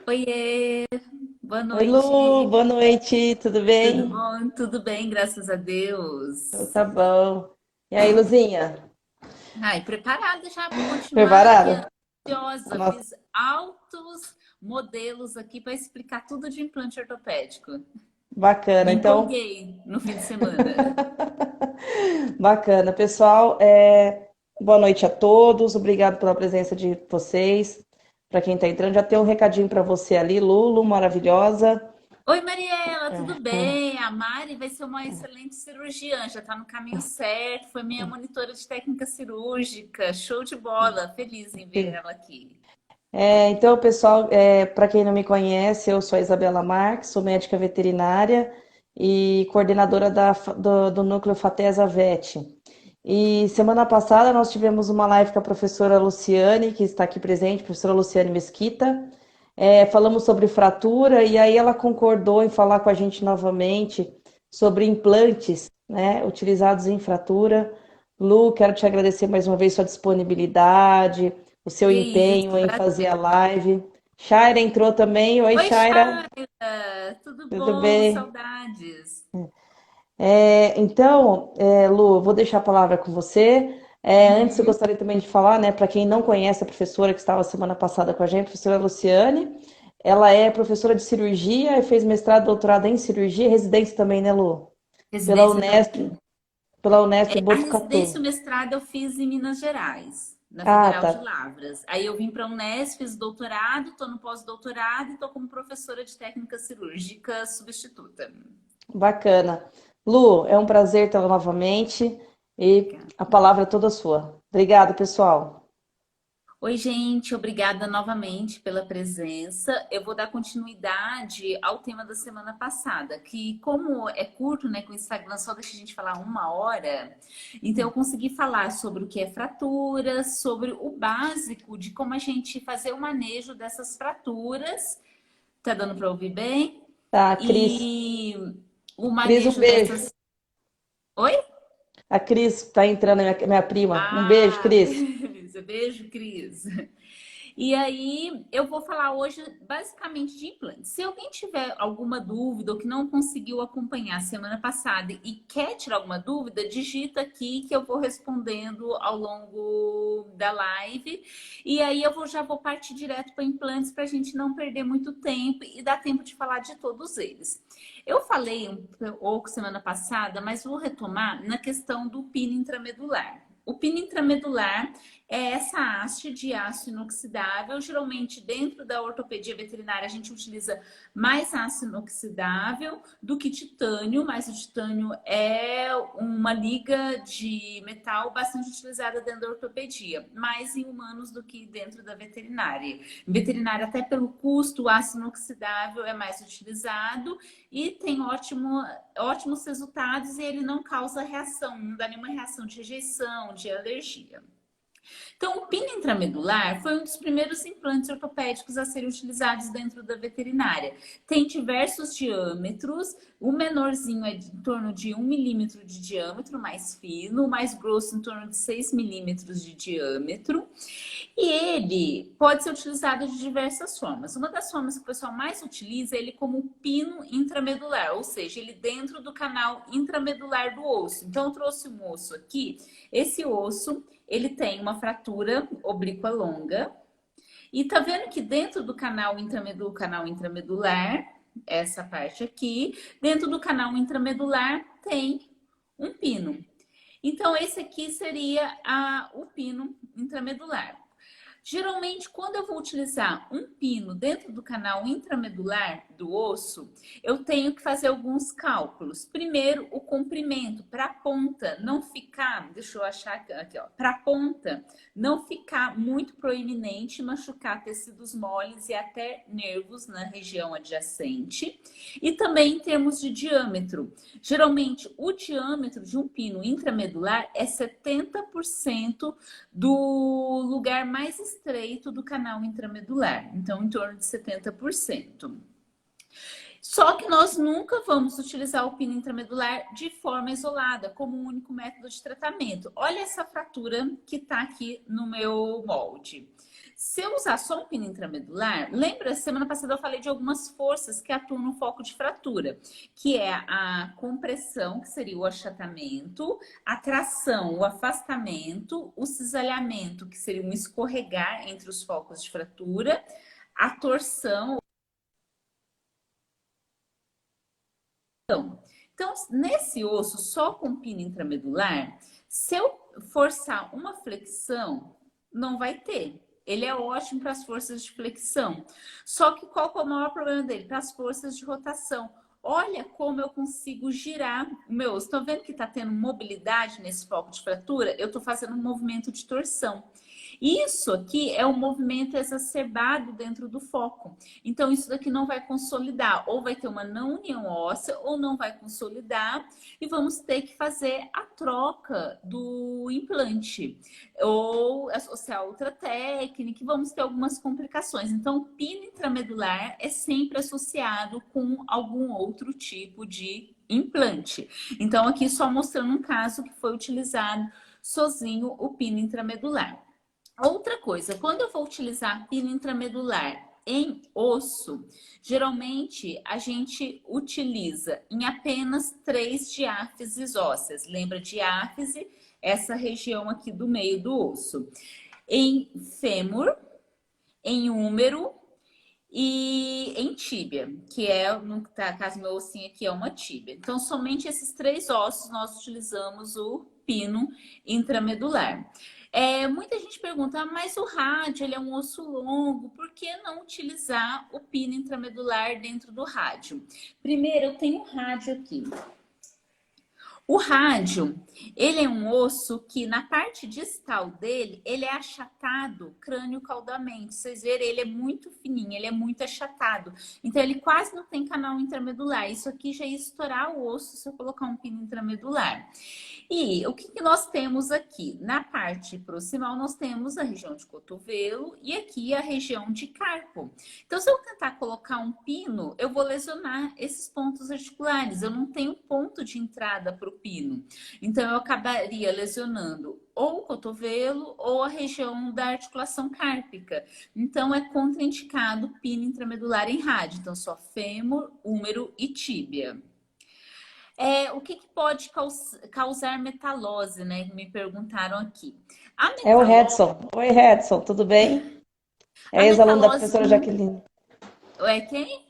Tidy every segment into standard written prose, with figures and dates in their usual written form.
Oiê, boa Oi, Lu, noite. boa noite, tudo Tudo bem? bom? Tudo bem, graças a Então Deus. tá bom. E aí, Luzinha, Ai, preparada já para continuar aqui, preparada? ansiosa. Nossa, Fiz altos modelos aqui para explicar tudo de implante ortopédico. bacana. Me Então, empolguei no fim de semana. bacana. Pessoal, boa noite a todos, obrigado pela presença de vocês. Para quem tá entrando, já tem um recadinho para você ali, Lulu, maravilhosa. Oi, Mariela, tudo É, bem? A Mari vai ser uma excelente cirurgiã, já está no caminho certo. Foi minha monitora de técnica cirúrgica. Show de bola. Feliz em ver ela aqui. então, pessoal, para quem não me conhece, eu sou a Isabela Marques, sou médica veterinária e coordenadora do Núcleo Fatesa Vet. E semana passada nós tivemos uma live com a professora Luciane, que está aqui presente, professora Luciane Mesquita. Falamos sobre fratura e aí ela concordou em falar com a gente novamente sobre implantes, né, utilizados em fratura. Lu, quero te agradecer mais uma vez sua disponibilidade, o seu Que isso, empenho em fazer a prazer. live. Shaira entrou também. Oi, Oi, Shaira, Chay! Tudo tudo bom? bem? Saudades. Então, Lu, eu vou deixar a palavra com você. Antes, eu Uhum. gostaria também de falar, né, para quem não conhece a professora que estava semana passada com a gente, a professora Luciane, ela é professora de cirurgia e fez mestrado e doutorado em cirurgia, residência também, né, Lu? Pela Residência Unesp, também. pela Unesp A residência e o Botucatu. mestrado eu fiz em Minas Gerais, na Ah, Federal de tá. Lavras. Aí eu vim para a Unesp, fiz doutorado, estou no pós-doutorado e estou como professora de técnica cirúrgica substituta. Bacana. Lu, é um prazer tê-la novamente e a palavra é toda sua. Obrigada, pessoal. Oi, gente, obrigada novamente pela presença. Eu vou dar continuidade ao tema da semana passada, que como é curto, né, com o Instagram só deixa a gente falar 1 hora, então eu consegui falar sobre o que é fratura, sobre o básico de como a gente fazer o manejo dessas fraturas. Tá dando para ouvir bem? Tá, Cris. E o Cris, um manejo beijo. dessas. Oi? A Cris tá entrando, minha prima. Um beijo, Ah, Cris. beleza. Beijo, Cris. E aí, eu vou falar hoje basicamente de implantes. Se alguém tiver alguma dúvida ou que não conseguiu acompanhar a semana passada e quer tirar alguma dúvida, digita aqui que eu vou respondendo ao longo da live. E aí, já vou partir direto para implantes para a gente não perder muito tempo e dar tempo de falar de todos eles. Eu falei um pouco semana passada, mas vou retomar na questão do pino intramedular. O pino intramedular é essa haste de aço inoxidável. Geralmente, dentro da ortopedia veterinária, a gente utiliza mais aço inoxidável do que titânio, mas o titânio é uma liga de metal bastante utilizada dentro da ortopedia, mais em humanos do que dentro da veterinária. Em veterinária, até pelo custo, o aço inoxidável é mais utilizado e tem ótimos resultados e ele não causa reação, não dá nenhuma reação de rejeição, de alergia. Então, o pino intramedular foi um dos primeiros implantes ortopédicos a serem utilizados dentro da veterinária. Tem diversos diâmetros, o menorzinho é em torno de 1 milímetro de diâmetro, mais fino, o mais grosso em torno de 6 milímetros de diâmetro. E ele pode ser utilizado de diversas formas. Uma das formas que o pessoal mais utiliza é ele como pino intramedular, ou seja, ele dentro do canal intramedular do osso. Então, eu trouxe um osso aqui. Esse osso, ele tem uma fratura oblíqua longa. E tá vendo que dentro do canal intramedular, essa parte aqui, dentro do canal intramedular tem um pino. Então, esse aqui seria o pino intramedular. Geralmente, quando eu vou utilizar um pino dentro do canal intramedular do osso, eu tenho que fazer alguns cálculos. Primeiro, o comprimento para a ponta não ficar, deixa eu achar aqui, ó, para a ponta não ficar muito proeminente, machucar tecidos moles e até nervos na região adjacente. E também em termos de diâmetro. Geralmente, o diâmetro de um pino intramedular é 70% do lugar mais estreito do canal intramedular, então em torno de 70%. Só que nós nunca vamos utilizar o pino intramedular de forma isolada, como um único método de tratamento. Olha essa fratura que está aqui no meu molde. Se eu usar só um pino intramedular, lembra, semana passada eu falei de algumas forças que atuam no foco de fratura, que é a compressão, que seria o achatamento, a tração, o afastamento, o cisalhamento, que seria um escorregar entre os focos de fratura, a torção. Então, nesse osso, só com pino intramedular, se eu forçar uma flexão, não vai ter. Ele é ótimo para as forças de flexão. Só que qual que é o maior problema dele? Para as forças de rotação. Olha como eu consigo girar o meu osso. Estão vendo que está tendo mobilidade nesse foco de fratura? Eu estou fazendo um movimento de torção. Isso aqui é um movimento exacerbado dentro do foco. Então, isso daqui não vai consolidar. Ou vai ter uma não união óssea, ou não vai consolidar. E vamos ter que fazer a troca do implante. Ou associar outra técnica. E vamos ter algumas complicações. Então, o pino intramedular é sempre associado com algum outro tipo de implante. Então, aqui só mostrando um caso que foi utilizado sozinho o pino intramedular. Outra coisa, quando eu vou utilizar pino intramedular em osso, geralmente a gente utiliza em apenas 3 diáfises ósseas. Lembra diáfise? Essa região aqui do meio do osso. Em fêmur, em húmero e em tíbia, que é, no caso meu ossinho aqui, é uma tíbia. Então, somente esses 3 ossos nós utilizamos o pino intramedular. Muita gente pergunta, mas o rádio ele é um osso longo, por que não utilizar o pino intramedular dentro do rádio? Primeiro, eu tenho um rádio aqui. O rádio, ele é um osso que na parte distal dele, ele é achatado crânio-caudalmente. Vocês verem, ele é muito fininho, ele é muito achatado. Então, ele quase não tem canal intramedular. Isso aqui já ia estourar o osso se eu colocar um pino intramedular. E o que nós temos aqui? Na parte proximal, nós temos a região de cotovelo e aqui a região de carpo. Então, se eu tentar colocar um pino, eu vou lesionar esses pontos articulares. Eu não tenho ponto de entrada para o pino. Então, eu acabaria lesionando ou o cotovelo ou a região da articulação cárpica. Então, é contraindicado pino intramedular em rádio. Então, só fêmur, húmero e tíbia. O que pode causar metalose, né? Me perguntaram aqui. A É o metalose, Redson. Oi, Redson, tudo bem? a É ex-aluno da metalose professora Jaqueline. é quem?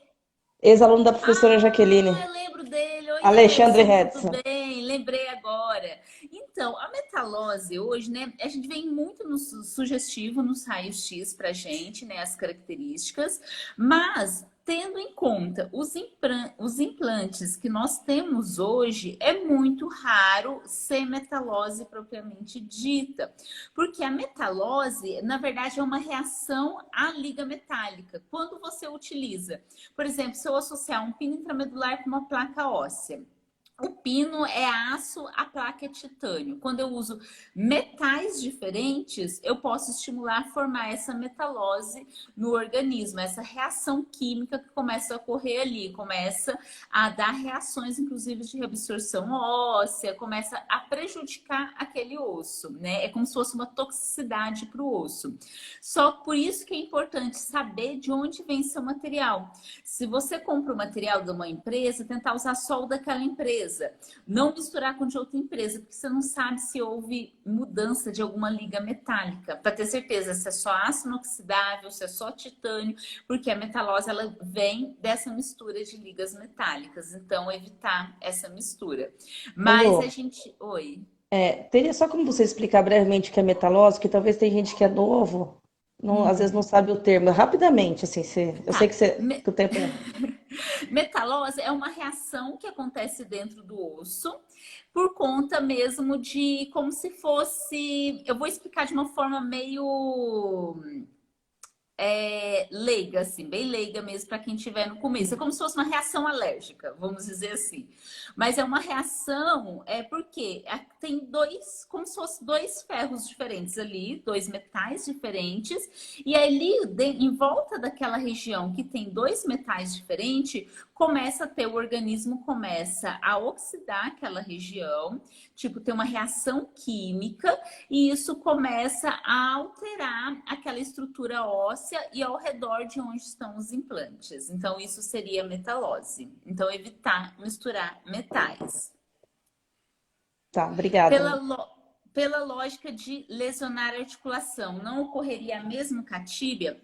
Ex-aluno da professora Jaqueline. Eu lembro dele. Oi, Alexandre Edson, tudo Redson. bem? Lembrei agora. Então, a metalose hoje, né? A gente vem muito no sugestivo nos raios-x pra gente, né? As características, mas tendo em conta os implantes que nós temos hoje, é muito raro ser metalose propriamente dita. Porque a metalose, na verdade, é uma reação à liga metálica. Quando você utiliza, por exemplo, se eu associar um pino intramedular com uma placa óssea, o pino é aço, a placa é titânio. Quando eu uso metais diferentes, eu posso estimular a formar essa metalose no organismo, essa reação química que começa a ocorrer ali, começa a dar reações, inclusive, de reabsorção óssea, começa a prejudicar aquele osso, né? É como se fosse uma toxicidade para o osso. Só por isso que é importante saber de onde vem seu material. Se você compra o material de uma empresa, tentar usar só o daquela empresa. Não misturar com de outra empresa, porque você não sabe se houve mudança de alguma liga metálica. Para ter certeza se é só aço inoxidável, se é só titânio, porque a metalose ela vem dessa mistura de ligas metálicas. Então, evitar essa mistura. Mas a Alô, gente... Oi. teria só como você explicar brevemente o que é metalose, que talvez tem gente que é novo, às vezes não sabe o termo. Rapidamente, assim, eu sei Tá. que o tempo é. Metalose é uma reação que acontece dentro do osso por conta mesmo de como se fosse. Eu vou explicar de uma forma meio leiga, assim, bem leiga mesmo para quem tiver no começo. É como se fosse uma reação alérgica, vamos dizer assim. Mas é uma reação, porque tem dois, como se fosse dois ferros diferentes ali, dois metais diferentes, e ali em volta daquela região que tem dois metais diferentes, começa a ter, o organismo começa a oxidar aquela região, tipo, tem uma reação química, e isso começa a alterar aquela estrutura óssea e ao redor de onde estão os implantes. Então, isso seria metalose. Então, evitar misturar metais. Tá, obrigada. Pela, pela lógica de lesionar a articulação, não ocorreria mesmo com a tíbia?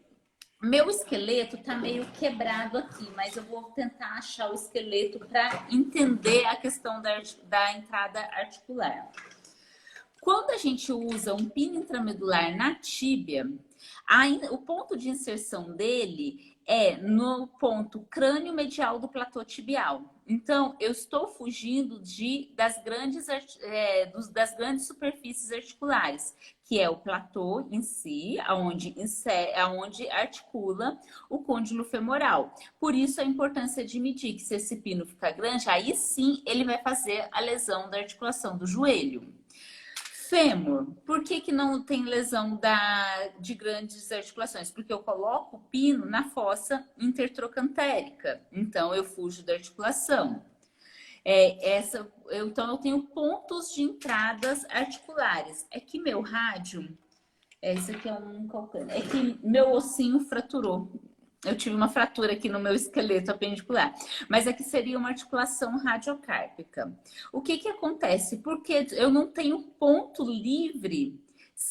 Meu esqueleto tá meio quebrado aqui, mas eu vou tentar achar o esqueleto para entender a questão da entrada articular. Quando a gente usa um pino intramedular na tíbia, o ponto de inserção dele é no ponto crânio medial do platô tibial. Então, eu estou fugindo das grandes superfícies articulares, que é o platô em si, aonde articula o côndilo femoral. Por isso, a importância de medir que se esse pino ficar grande, aí sim ele vai fazer a lesão da articulação do joelho. Fêmur, por que não tem lesão de grandes articulações? Porque eu coloco o pino na fossa intertrocantérica, então eu fujo da articulação. Então eu tenho pontos de entradas articulares. É que meu rádio, esse aqui é um calcâneo, é que meu ossinho fraturou. Eu tive uma fratura aqui no meu esqueleto apendicular, mas aqui seria uma articulação radiocárpica. O que acontece? Porque eu não tenho ponto livre,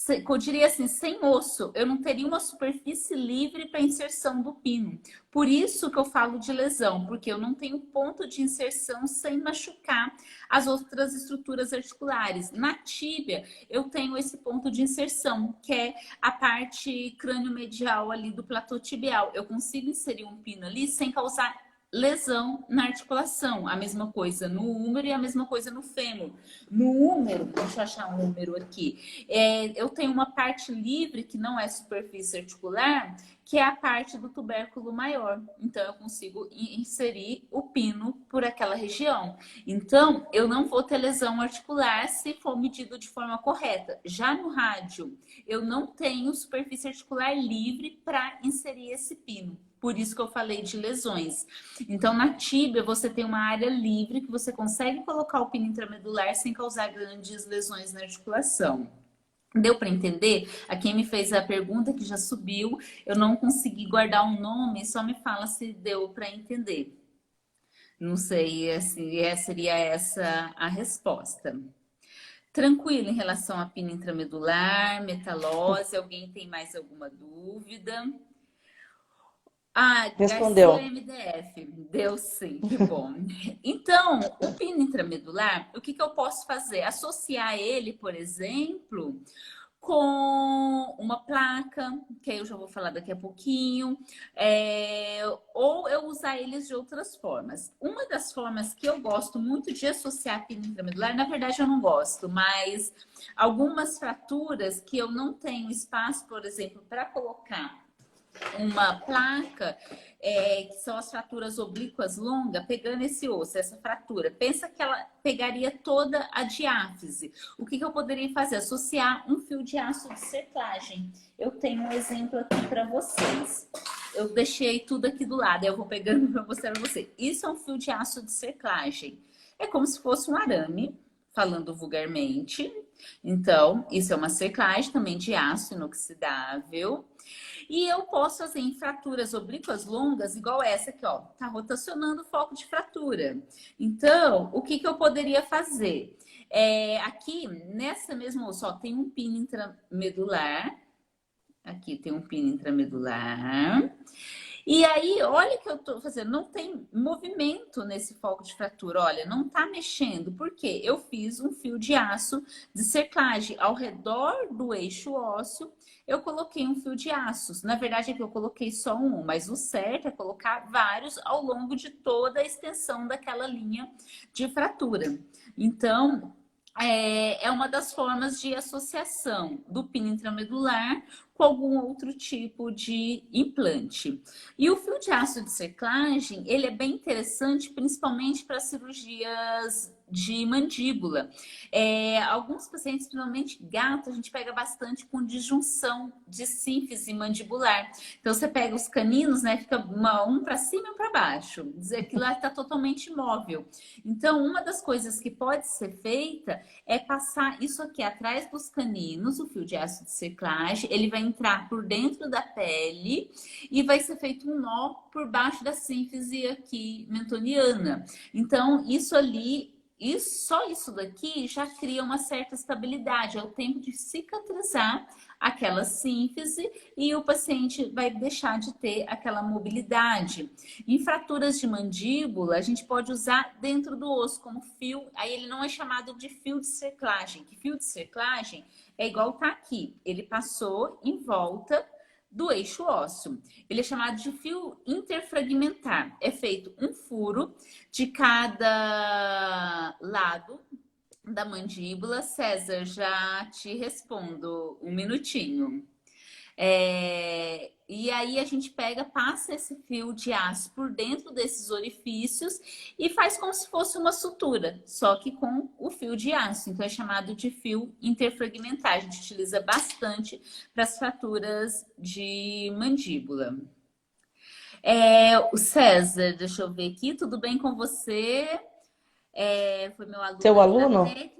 eu diria assim, sem osso, eu não teria uma superfície livre para inserção do pino. Por isso que eu falo de lesão, porque eu não tenho ponto de inserção sem machucar as outras estruturas articulares. Na tíbia, eu tenho esse ponto de inserção, que é a parte crânio-medial ali do platô tibial. Eu consigo inserir um pino ali sem causar lesão na articulação. A mesma coisa no húmero e a mesma coisa no fêmur. No húmero, deixa eu achar um húmero aqui. Eu tenho uma parte livre que não é superfície articular, que é a parte do tubérculo maior. Então, eu consigo inserir o pino por aquela região. Então, eu não vou ter lesão articular se for medido de forma correta. Já no rádio, eu não tenho superfície articular livre para inserir esse pino. Por isso que eu falei de lesões. Então, na tíbia, você tem uma área livre que você consegue colocar o pino intramedular sem causar grandes lesões na articulação. Deu para entender? A quem me fez a pergunta, que já subiu, eu não consegui guardar um nome, só me fala se deu para entender. Não sei se seria essa a resposta. Tranquilo em relação à pino intramedular, metalose, alguém tem mais alguma dúvida? Ah, Respondeu. Garcia MDF, deu sim, que bom. Então, o pino intramedular, o que eu posso fazer? Associar ele, por exemplo, com uma placa, que aí eu já vou falar daqui a pouquinho, ou eu usar eles de outras formas. Uma das formas que eu gosto muito de associar pino intramedular, na verdade eu não gosto, mas algumas fraturas que eu não tenho espaço, por exemplo, para colocar uma placa, que são as fraturas oblíquas longas, pegando esse osso, essa fratura. Pensa que ela pegaria toda a diáfise. O que eu poderia fazer? Associar um fio de aço de cerclagem. Eu tenho um exemplo aqui para vocês. Eu deixei tudo aqui do lado, eu vou pegando para mostrar para você. Isso é um fio de aço de cerclagem. É como se fosse um arame, falando vulgarmente. Então, isso é uma cerclagem também de aço inoxidável. E eu posso fazer em fraturas oblíquas longas, igual essa aqui, ó. Tá rotacionando o foco de fratura. Então, o que eu poderia fazer? Aqui, nessa mesma osso, ó, tem um pino intramedular. Aqui tem um pino intramedular. E aí, olha o que eu tô fazendo, não tem movimento nesse foco de fratura, olha, não tá mexendo. Por quê? Eu fiz um fio de aço de cerclagem ao redor do eixo ósseo, eu coloquei um fio de aço. Na verdade, aqui eu coloquei só um, mas o certo é colocar vários ao longo de toda a extensão daquela linha de fratura. Então, é uma das formas de associação do pino intramedular com algum outro tipo de implante. E o fio de aço de cerclagem, ele é bem interessante, principalmente para cirurgias de mandíbula. Alguns pacientes, principalmente gato, a gente pega bastante com disjunção de sínfise mandibular. Então, você pega os caninos, né? Fica um para cima e um para baixo. Dizer que lá está totalmente imóvel. Então, uma das coisas que pode ser feita é passar isso aqui atrás dos caninos, o fio de aço de cerclagem. Ele vai entrar por dentro da pele e vai ser feito um nó por baixo da sínfise aqui mentoniana. Então, isso ali, só isso daqui já cria uma certa estabilidade. É o tempo de cicatrizar aquela sínfise e o paciente vai deixar de ter aquela mobilidade. Em fraturas de mandíbula, a gente pode usar dentro do osso como fio. Aí ele não é chamado de fio de cerclagem, que fio de cerclagem é igual tá aqui. Ele passou em volta do eixo ósseo. Ele é chamado de fio interfragmentar. É feito um furo de cada lado da mandíbula. César, já te respondo um minutinho. E aí a gente pega, passa esse fio de aço por dentro desses orifícios e faz como se fosse uma sutura, só que com o fio de aço. Então é chamado de fio interfragmentar. A gente utiliza bastante para as fraturas de mandíbula. O César, deixa eu ver aqui, tudo bem com você? Foi meu aluno Seu ali na aluno? técnica.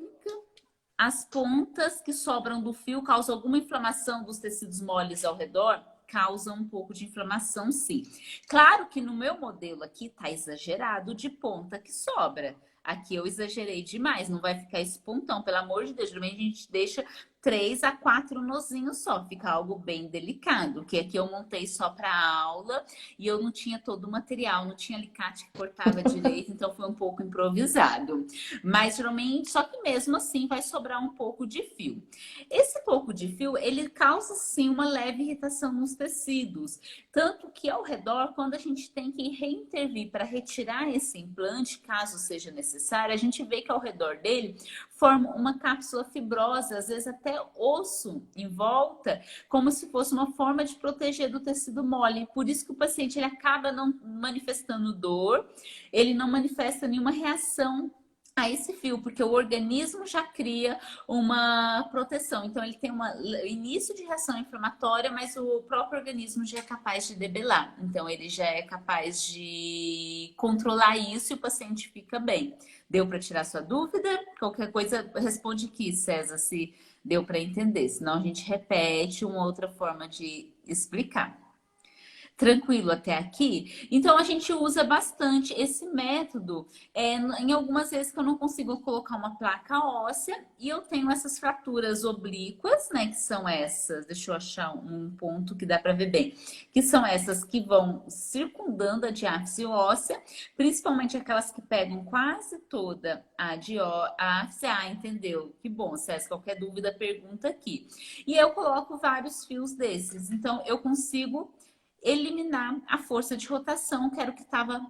As pontas que sobram do fio causam alguma inflamação dos tecidos moles ao redor? Causam um pouco de inflamação, sim. Claro que no meu modelo aqui tá exagerado de ponta que sobra. Aqui eu exagerei demais, não vai ficar esse pontão, pelo amor de Deus. Geralmente a gente deixa 3 a 4 nozinhos só, fica algo bem delicado. Que aqui eu montei só para aula e eu não tinha todo o material, não tinha alicate que cortava direito, então foi um pouco improvisado. Mas geralmente, só que mesmo assim vai sobrar um pouco de fio. Esse pouco de fio, ele causa sim uma leve irritação nos tecidos. Tanto que ao redor, quando a gente tem que reintervir para retirar esse implante, caso seja necessário, a gente vê que ao redor dele forma uma cápsula fibrosa, às vezes até osso em volta, como se fosse uma forma de proteger do tecido mole. Por isso que o paciente ele acaba não manifestando dor, ele não manifesta nenhuma reação a esse fio, porque o organismo já cria uma proteção. Então, ele tem um início de reação inflamatória, mas o próprio organismo já é capaz de debelar. Então, ele já é capaz de controlar isso e o paciente fica bem. Deu para tirar sua dúvida? Qualquer coisa, responde aqui, César, se deu para entender. Senão, a gente repete uma outra forma de explicar. Tranquilo até aqui? Então, a gente usa bastante esse método em algumas vezes que eu não consigo colocar uma placa óssea e eu tenho essas fraturas oblíquas, né? Que são essas, deixa eu achar um ponto que dá para ver bem, que são essas que vão circundando a diáfise óssea, principalmente aquelas que pegam quase toda a diáfise. Entendeu? Que bom, César, qualquer dúvida, pergunta aqui. E eu coloco vários fios desses, então eu consigo eliminar a força de rotação, que era o que estava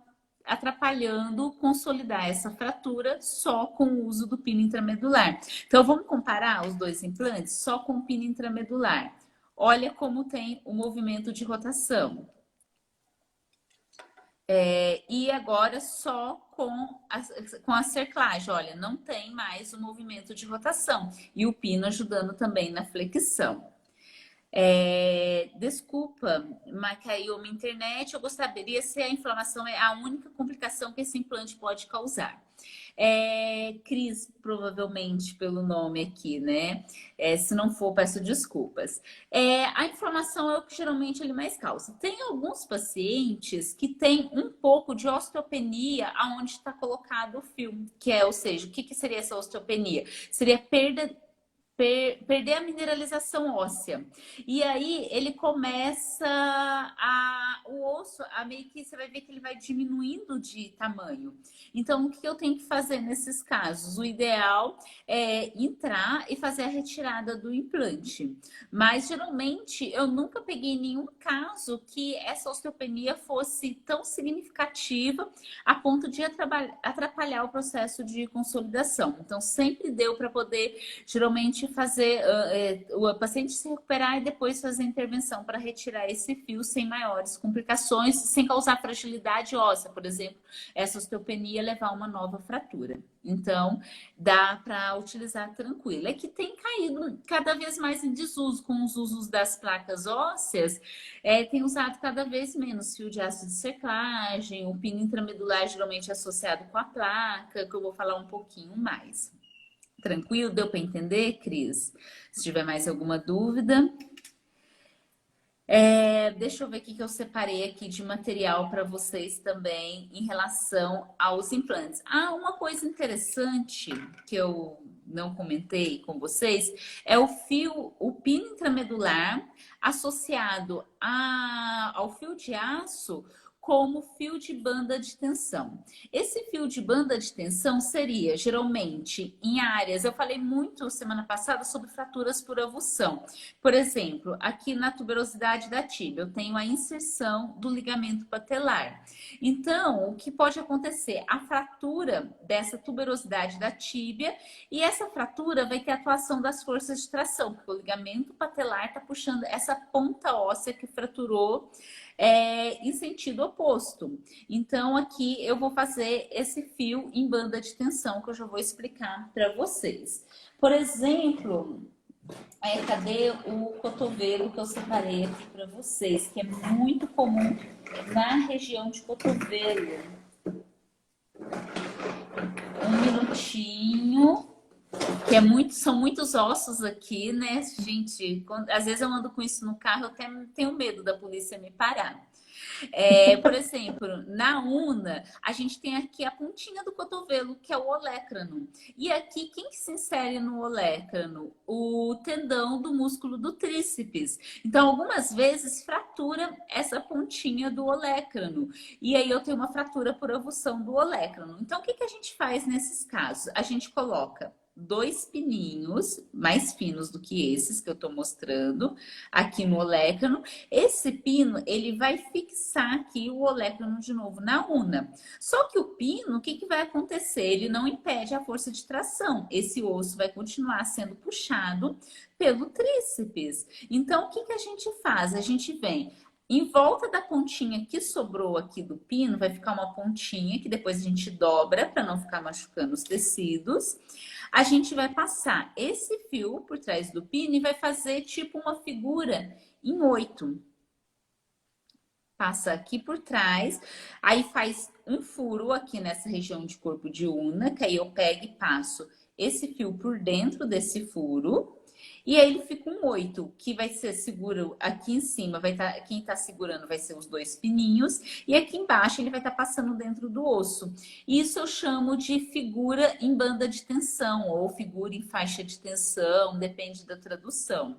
atrapalhando consolidar essa fratura só com o uso do pino intramedular. Então, vamos comparar os dois implantes só com o pino intramedular. Olha como tem o movimento de rotação. E agora só com a cerclagem. Olha, não tem mais o movimento de rotação. E o pino ajudando também na flexão. Desculpa, mas caiu minha internet. Eu gostaria se a inflamação é a única complicação que esse implante pode causar. Cris, provavelmente pelo nome aqui, né? Se não for, peço desculpas. A inflamação é o que geralmente ele mais causa. Tem alguns pacientes que têm um pouco de osteopenia aonde está colocado o fio, ou seja, o que seria essa osteopenia? Seria perder a mineralização óssea. E aí ele começa o osso, meio que você vai ver que ele vai diminuindo de tamanho. Então, o que eu tenho que fazer nesses casos? O ideal é entrar e fazer a retirada do implante. Mas, geralmente, eu nunca peguei nenhum caso que essa osteopenia fosse tão significativa a ponto de atrapalhar o processo de consolidação. Então, sempre deu para poder, geralmente, fazer o paciente se recuperar e depois fazer a intervenção para retirar esse fio sem maiores complicações, sem causar fragilidade óssea, por exemplo, essa osteopenia levar a uma nova fratura. Então, dá para utilizar tranquilo. É que tem caído cada vez mais em desuso com os usos das placas ósseas, tem usado cada vez menos fio de ácido de secagem, o pino intramedular geralmente associado com a placa, que eu vou falar um pouquinho mais. Tranquilo? Deu para entender, Cris? Se tiver mais alguma dúvida. Deixa eu ver o que eu separei aqui de material para vocês também em relação aos implantes. Uma coisa interessante que eu não comentei com vocês é o pino intramedular associado ao fio de aço como fio de banda de tensão. Esse fio de banda de tensão seria, geralmente, em áreas... Eu falei muito semana passada sobre fraturas por avulsão. Por exemplo, aqui na tuberosidade da tíbia, eu tenho a inserção do ligamento patelar. Então, o que pode acontecer? A fratura dessa tuberosidade da tíbia, e essa fratura vai ter atuação das forças de tração, porque o ligamento patelar está puxando essa ponta óssea que fraturou em sentido oposto. Então, aqui eu vou fazer esse fio em banda de tensão, que eu já vou explicar para vocês. Por exemplo, cadê o cotovelo que eu separei aqui para vocês, que é muito comum na região de cotovelo. Um minutinho. Que são muitos ossos aqui, né, gente? Às vezes eu ando com isso no carro, eu até tenho medo da polícia me parar. Por exemplo, na una, a gente tem aqui a pontinha do cotovelo, que é o olecrano. E aqui, quem que se insere no olecrano? O tendão do músculo do tríceps. Então, algumas vezes, fratura essa pontinha do olecrano. E aí, eu tenho uma fratura por avulsão do olecrano. Então, o que a gente faz nesses casos? A gente coloca 2 pininhos mais finos do que esses que eu tô mostrando aqui no olecrano. Esse pino, ele vai fixar aqui o olecrano de novo na una. Só que o pino, o que vai acontecer? Ele não impede a força de tração. Esse osso vai continuar sendo puxado pelo tríceps. Então, o que a gente faz? A gente vem em volta da pontinha que sobrou aqui do pino, vai ficar uma pontinha que depois a gente dobra para não ficar machucando os tecidos. A gente vai passar esse fio por trás do pino e vai fazer tipo uma figura em 8. Passa aqui por trás, aí faz um furo aqui nessa região de corpo de una, que aí eu pego e passo esse fio por dentro desse furo. E aí ele fica um 8, que vai ser seguro aqui em cima, quem tá segurando vai ser os 2 pininhos, e aqui embaixo ele vai estar passando dentro do osso. Isso eu chamo de figura em banda de tensão, ou figura em faixa de tensão, depende da tradução.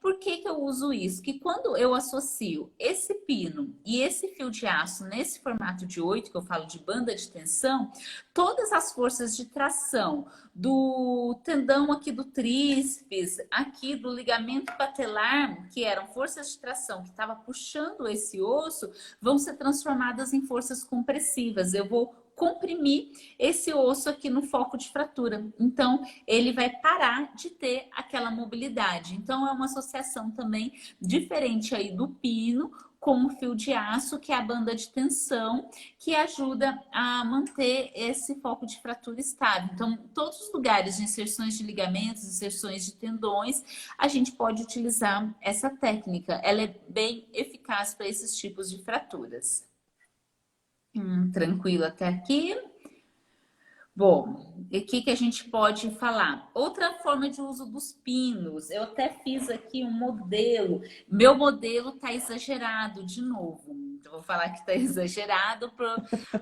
Por que eu uso isso? Que quando eu associo esse pino e esse fio de aço nesse formato de 8, que eu falo de banda de tensão, todas as forças de tração do tendão aqui do tríceps, aqui do ligamento patelar, que eram forças de tração que estava puxando esse osso, vão ser transformadas em forças compressivas. Eu vou comprimir esse osso aqui no foco de fratura. Então, ele vai parar de ter aquela mobilidade. Então, é uma associação também diferente aí do pino com o fio de aço, que é a banda de tensão, que ajuda a manter esse foco de fratura estável. Então, todos os lugares de inserções de ligamentos, inserções de tendões, a gente pode utilizar essa técnica. Ela é bem eficaz para esses tipos de fraturas. Tranquilo até aqui. Bom, o que a gente pode falar? Outra forma de uso dos pinos. Eu até fiz aqui um modelo. Meu modelo tá exagerado de novo. Então, vou falar que tá exagerado para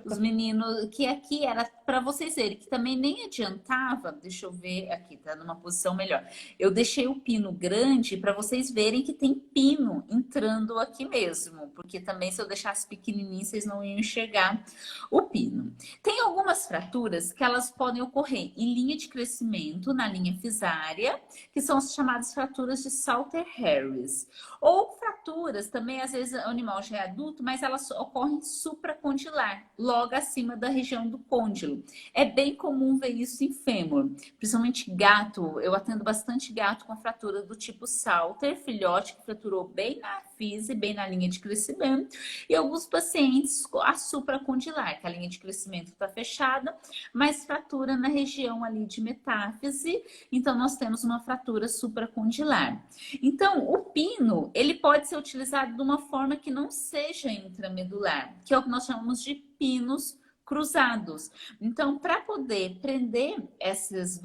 os meninos, que aqui era para vocês verem, que também nem adiantava. Deixa eu ver aqui, tá numa posição melhor. Eu deixei o pino grande para vocês verem que tem pino entrando aqui mesmo, porque também se eu deixasse pequenininho, vocês não iam enxergar o pino. Tem algumas fraturas que elas podem ocorrer em linha de crescimento, na linha fisária, que são as chamadas fraturas de Salter Harris. Ou fraturas, também às vezes o animal já é adulto, mas elas ocorrem supracondilar, logo acima da região do côndilo. É bem comum ver isso em fêmur, principalmente gato. Eu atendo bastante gato com fratura do tipo Salter, filhote que fraturou bem na fise, bem na linha de crescimento, e alguns pacientes a supracondilar, que a linha de crescimento está fechada, mas fratura na região ali de metáfise, então nós temos uma fratura supracondilar. Então, o pino, ele pode ser utilizado de uma forma que não seja intramedular, que é o que nós chamamos de pinos cruzados. Então, para poder prender esses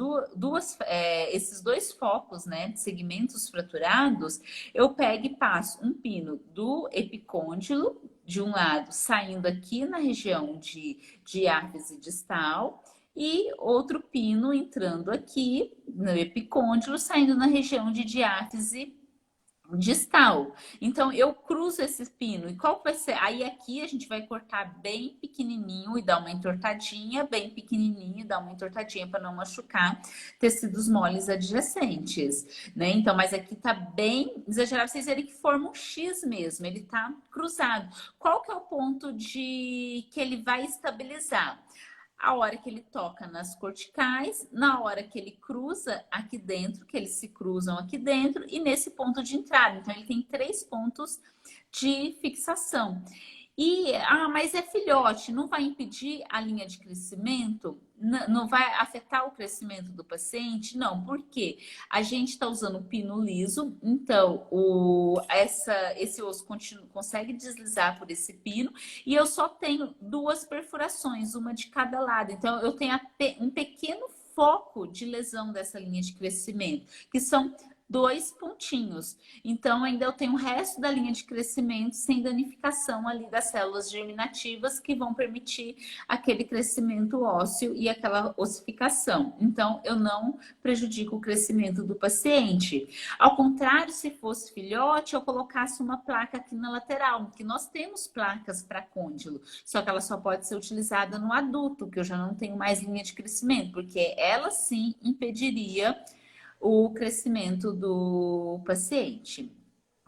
dois focos, né, de segmentos fraturados, eu pego e passo um pino do epicôndilo, de um lado, saindo aqui na região de diáfise distal, e outro pino entrando aqui no epicôndilo, saindo na região de diáfise distal. Então, eu cruzo esse pino. E qual vai ser? Aí aqui a gente vai cortar bem pequenininho e dar uma entortadinha, bem pequenininho e dar uma entortadinha para não machucar tecidos moles adjacentes, né? Então, mas aqui tá bem exagerado. Vocês verem que forma um X mesmo. Ele tá cruzado. Qual que é o ponto de que ele vai estabilizar? A hora que ele toca nas corticais, na hora que ele cruza aqui dentro, que eles se cruzam aqui dentro, e nesse ponto de entrada. Então, ele tem 3 pontos de fixação. Mas é filhote, não vai impedir a linha de crescimento? Não vai afetar o crescimento do paciente? Não, porque a gente está usando o pino liso, então esse osso consegue deslizar por esse pino, e eu só tenho 2 perfurações, uma de cada lado. Então, eu tenho um pequeno foco de lesão dessa linha de crescimento, que são 2 pontinhos. Então, ainda eu tenho o resto da linha de crescimento sem danificação ali das células germinativas que vão permitir aquele crescimento ósseo e aquela ossificação. Então, eu não prejudico o crescimento do paciente. Ao contrário, se fosse filhote, eu colocasse uma placa aqui na lateral, que nós temos placas para côndilo, só que ela só pode ser utilizada no adulto, que eu já não tenho mais linha de crescimento, porque ela sim impediria o crescimento do paciente.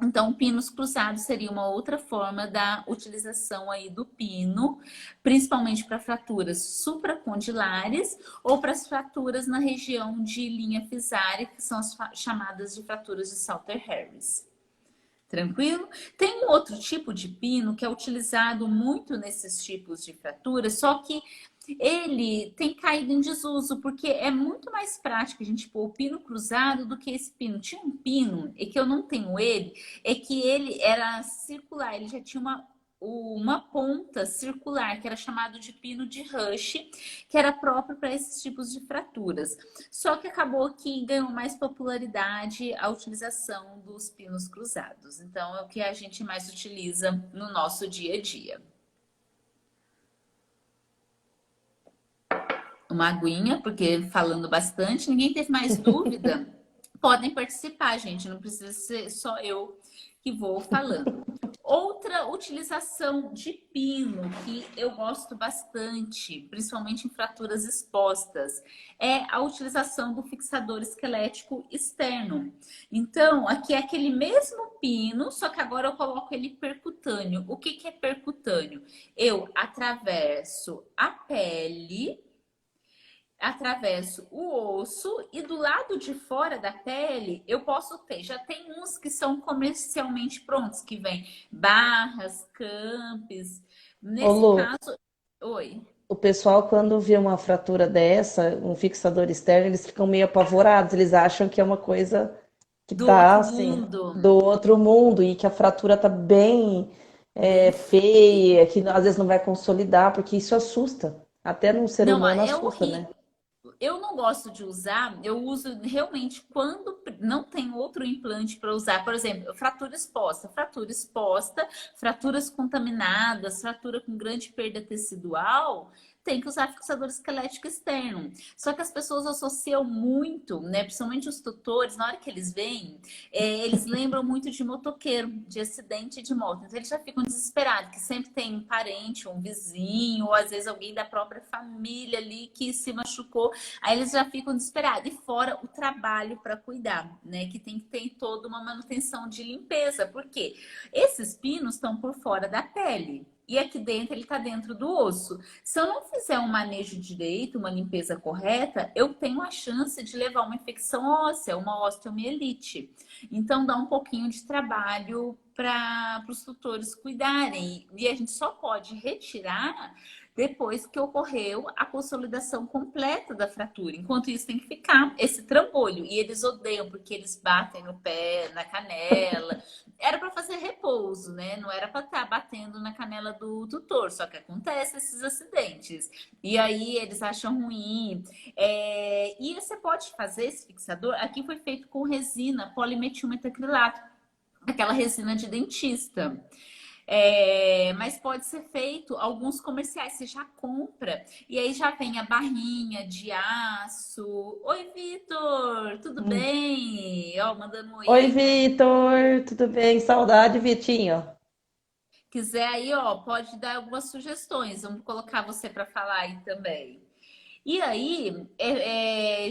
Então, pinos cruzados seria uma outra forma da utilização aí do pino, principalmente para fraturas supracondilares ou para as fraturas na região de linha fisária, que são as chamadas de fraturas de Salter Harris. Tranquilo? Tem um outro tipo de pino que é utilizado muito nesses tipos de fraturas, só que ele tem caído em desuso, porque é muito mais prático a gente pôr o pino cruzado do que esse pino. Tinha um pino, e que eu não tenho ele, é que ele era circular, ele já tinha uma ponta circular, que era chamado de pino de Rush, que era próprio para esses tipos de fraturas. Só que acabou que ganhou mais popularidade a utilização dos pinos cruzados. Então, é o que a gente mais utiliza no nosso dia a dia. Uma aguinha, porque falando bastante, ninguém teve mais dúvida. Podem participar, gente, não precisa ser só eu que vou falando. Outra utilização de pino que eu gosto bastante, principalmente em fraturas expostas, é a utilização do fixador esquelético externo. Então, aqui é aquele mesmo pino, só que agora eu coloco ele percutâneo. O que é percutâneo? Eu atravesso a pele, atravesso o osso, e do lado de fora da pele eu posso ter, já tem uns que são comercialmente prontos, que vem barras, campos. Ô, Nesse Lu, caso, oi. o pessoal, quando vê uma fratura dessa, um fixador externo, eles ficam meio apavorados, eles acham que é uma coisa que Do tá outro assim, mundo, do outro mundo e que a fratura tá bem bem. feia, que às vezes não vai consolidar, porque isso assusta. Até no ser Não, humano é assusta, né? horrível. Eu não gosto de usar, eu uso realmente quando não tem outro implante para usar. Por exemplo, fratura exposta, fraturas contaminadas, fratura com grande perda tecidual, tem que usar fixador esquelético externo. Só que as pessoas associam muito, né? Principalmente os tutores, na hora que eles veem, eles lembram muito de motoqueiro, de acidente de moto. Então eles já ficam desesperados, que sempre tem um parente, um vizinho, ou às vezes alguém da própria família ali que se machucou. Aí eles já ficam desesperados. E fora o trabalho para cuidar, né? Que tem que ter toda uma manutenção de limpeza. Por quê? Esses pinos estão por fora da pele. E aqui dentro, ele está dentro do osso. Se eu não fizer um manejo direito, uma limpeza correta, eu tenho a chance de levar uma infecção óssea, uma osteomielite. Então, dá um pouquinho de trabalho para os tutores cuidarem. E a gente só pode retirar depois que ocorreu a consolidação completa da fratura. Enquanto isso, tem que ficar esse trambolho. E eles odeiam, porque eles batem no pé, na canela. Era para fazer repouso, né? Não era para estar batendo na canela do tutor. Só que acontece esses acidentes. E aí eles acham ruim. E você pode fazer esse fixador. Aqui foi feito com resina polimetilmetacrilato, aquela resina de dentista. Mas pode ser feito alguns comerciais, você já compra e aí já vem a barrinha de aço. Oi, Vitor, tudo Hum. bem? Ó, mandando um oi Oi, aí. Vitor, tudo bem? Saudade, Vitinho. Quiser aí, ó, pode dar algumas sugestões. Vamos colocar você para falar aí também. E aí,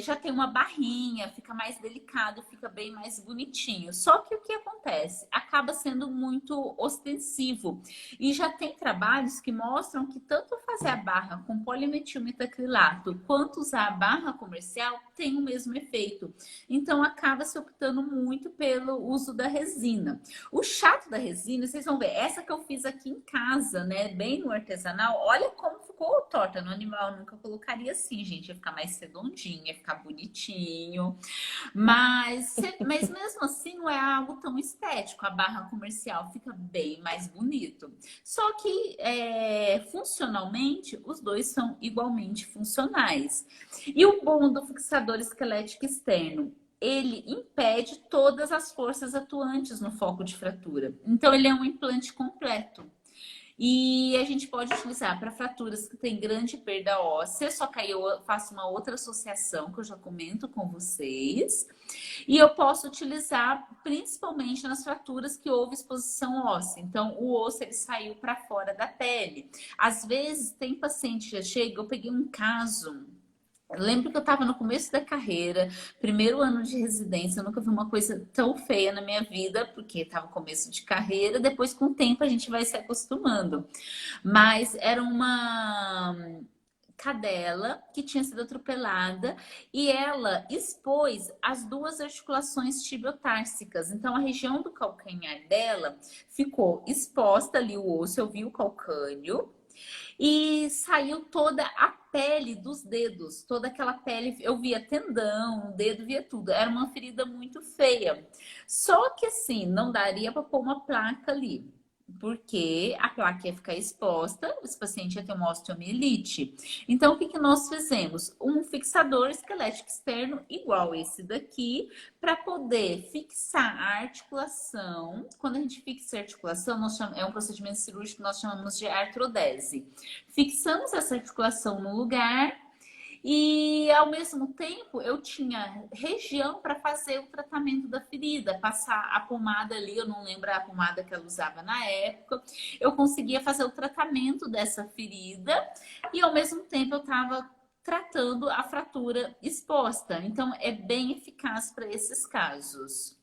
já tem uma barrinha, fica mais delicado, fica bem mais bonitinho. Só que o que acontece? Acaba sendo muito ostensivo. E já tem trabalhos que mostram que tanto fazer a barra com polimetilmetacrilato quanto usar a barra comercial tem o mesmo efeito. Então, acaba se optando muito pelo uso da resina. O chato da resina, vocês vão ver, essa que eu fiz aqui em casa, né? Bem no artesanal, olha como ficou torta no animal. Eu nunca colocaria assim, gente. Ia ficar mais redondinho, ia ficar bonitinho. Mas mesmo assim, não é algo tão estético. A barra comercial fica bem mais bonito. Só que funcionalmente, os dois são igualmente funcionais. E o bom do fixador esquelético externo, ele impede todas as forças atuantes no foco de fratura. Então, ele é um implante completo. E a gente pode utilizar para fraturas que têm grande perda óssea, só que aí eu faço uma outra associação que eu já comento com vocês. E eu posso utilizar principalmente nas fraturas que houve exposição óssea. Então, o osso ele saiu para fora da pele. Às vezes, tem paciente que já chega, eu peguei um caso. Eu lembro que eu estava no começo da carreira, primeiro ano de residência, eu nunca vi uma coisa tão feia na minha vida, porque estava no começo de carreira, depois com o tempo a gente vai se acostumando. Mas era uma cadela que tinha sido atropelada e ela expôs as duas articulações tibiotársicas. Então a região do calcanhar dela ficou exposta ali o osso, eu vi o calcânio e saiu toda a pele dos dedos, toda aquela pele, eu via tendão, o dedo, via tudo. Era uma ferida muito feia. Só que assim, não daria para pôr uma placa ali, porque a placa ia ficar exposta, esse paciente ia ter uma osteomielite. Então, o que que nós fizemos? Um fixador esquelético externo igual esse daqui, para poder fixar a articulação. Quando a gente fixa a articulação, é um procedimento cirúrgico que nós chamamos de artrodese. Fixamos essa articulação no lugar e, ao mesmo tempo, eu tinha região para fazer o tratamento da ferida, passar a pomada ali, eu não lembro a pomada que ela usava na época. Eu conseguia fazer o tratamento dessa ferida e, ao mesmo tempo, eu estava tratando a fratura exposta. Então, é bem eficaz para esses casos.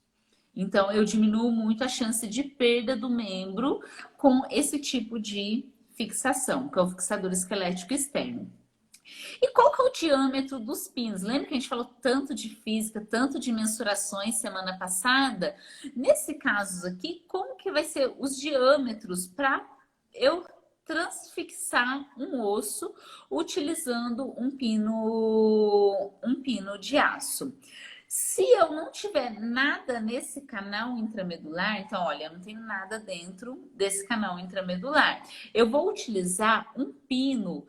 Então, eu diminuo muito a chance de perda do membro com esse tipo de fixação, que é o fixador esquelético externo. E qual que é o diâmetro dos pinos? Lembra que a gente falou tanto de física, tanto de mensurações semana passada? Nesse caso aqui, como que vai ser os diâmetros para eu transfixar um osso utilizando um pino de aço? Se eu não tiver nada nesse canal intramedular, então, olha, eu não tenho nada dentro desse canal intramedular. Eu vou utilizar um pino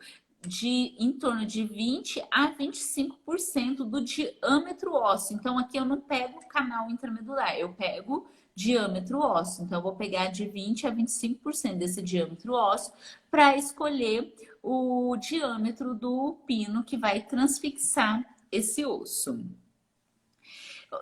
em torno de 20 a 25% do diâmetro ósseo. Então, aqui eu não pego o canal intramedular, eu pego diâmetro ósseo. Então, eu vou pegar de 20 a 25% desse diâmetro ósseo para escolher o diâmetro do pino que vai transfixar esse osso.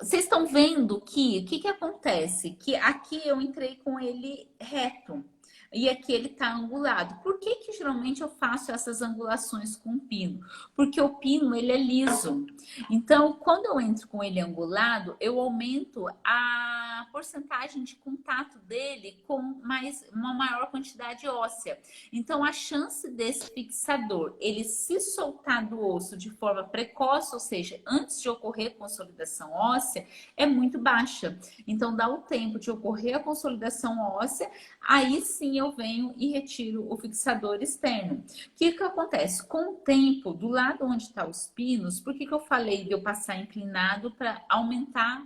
Vocês estão vendo que o que acontece? Que aqui eu entrei com ele reto e aqui ele está angulado. Por que geralmente eu faço essas angulações com o pino? Porque o pino ele é liso. Então, quando eu entro com ele angulado, eu aumento a porcentagem de contato dele com uma maior quantidade óssea. Então, a chance desse fixador ele se soltar do osso de forma precoce, ou seja, antes de ocorrer consolidação óssea, é muito baixa. Então, dá o tempo de ocorrer a consolidação óssea, aí sim eu venho e retiro o fixador externo. O que acontece? Com o tempo, do lado onde estão os pinos, por que eu falei de eu passar inclinado para aumentar,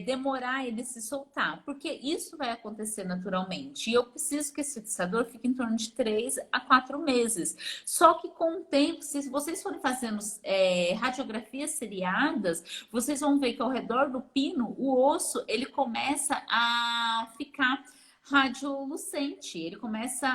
demorar ele se soltar? Porque isso vai acontecer naturalmente. E eu preciso que esse fixador fique em torno de 3 a 4 meses. Só que com o tempo, se vocês forem fazendo radiografias seriadas, vocês vão ver que ao redor do pino, o osso ele começa a ficar radiolucente, ele começa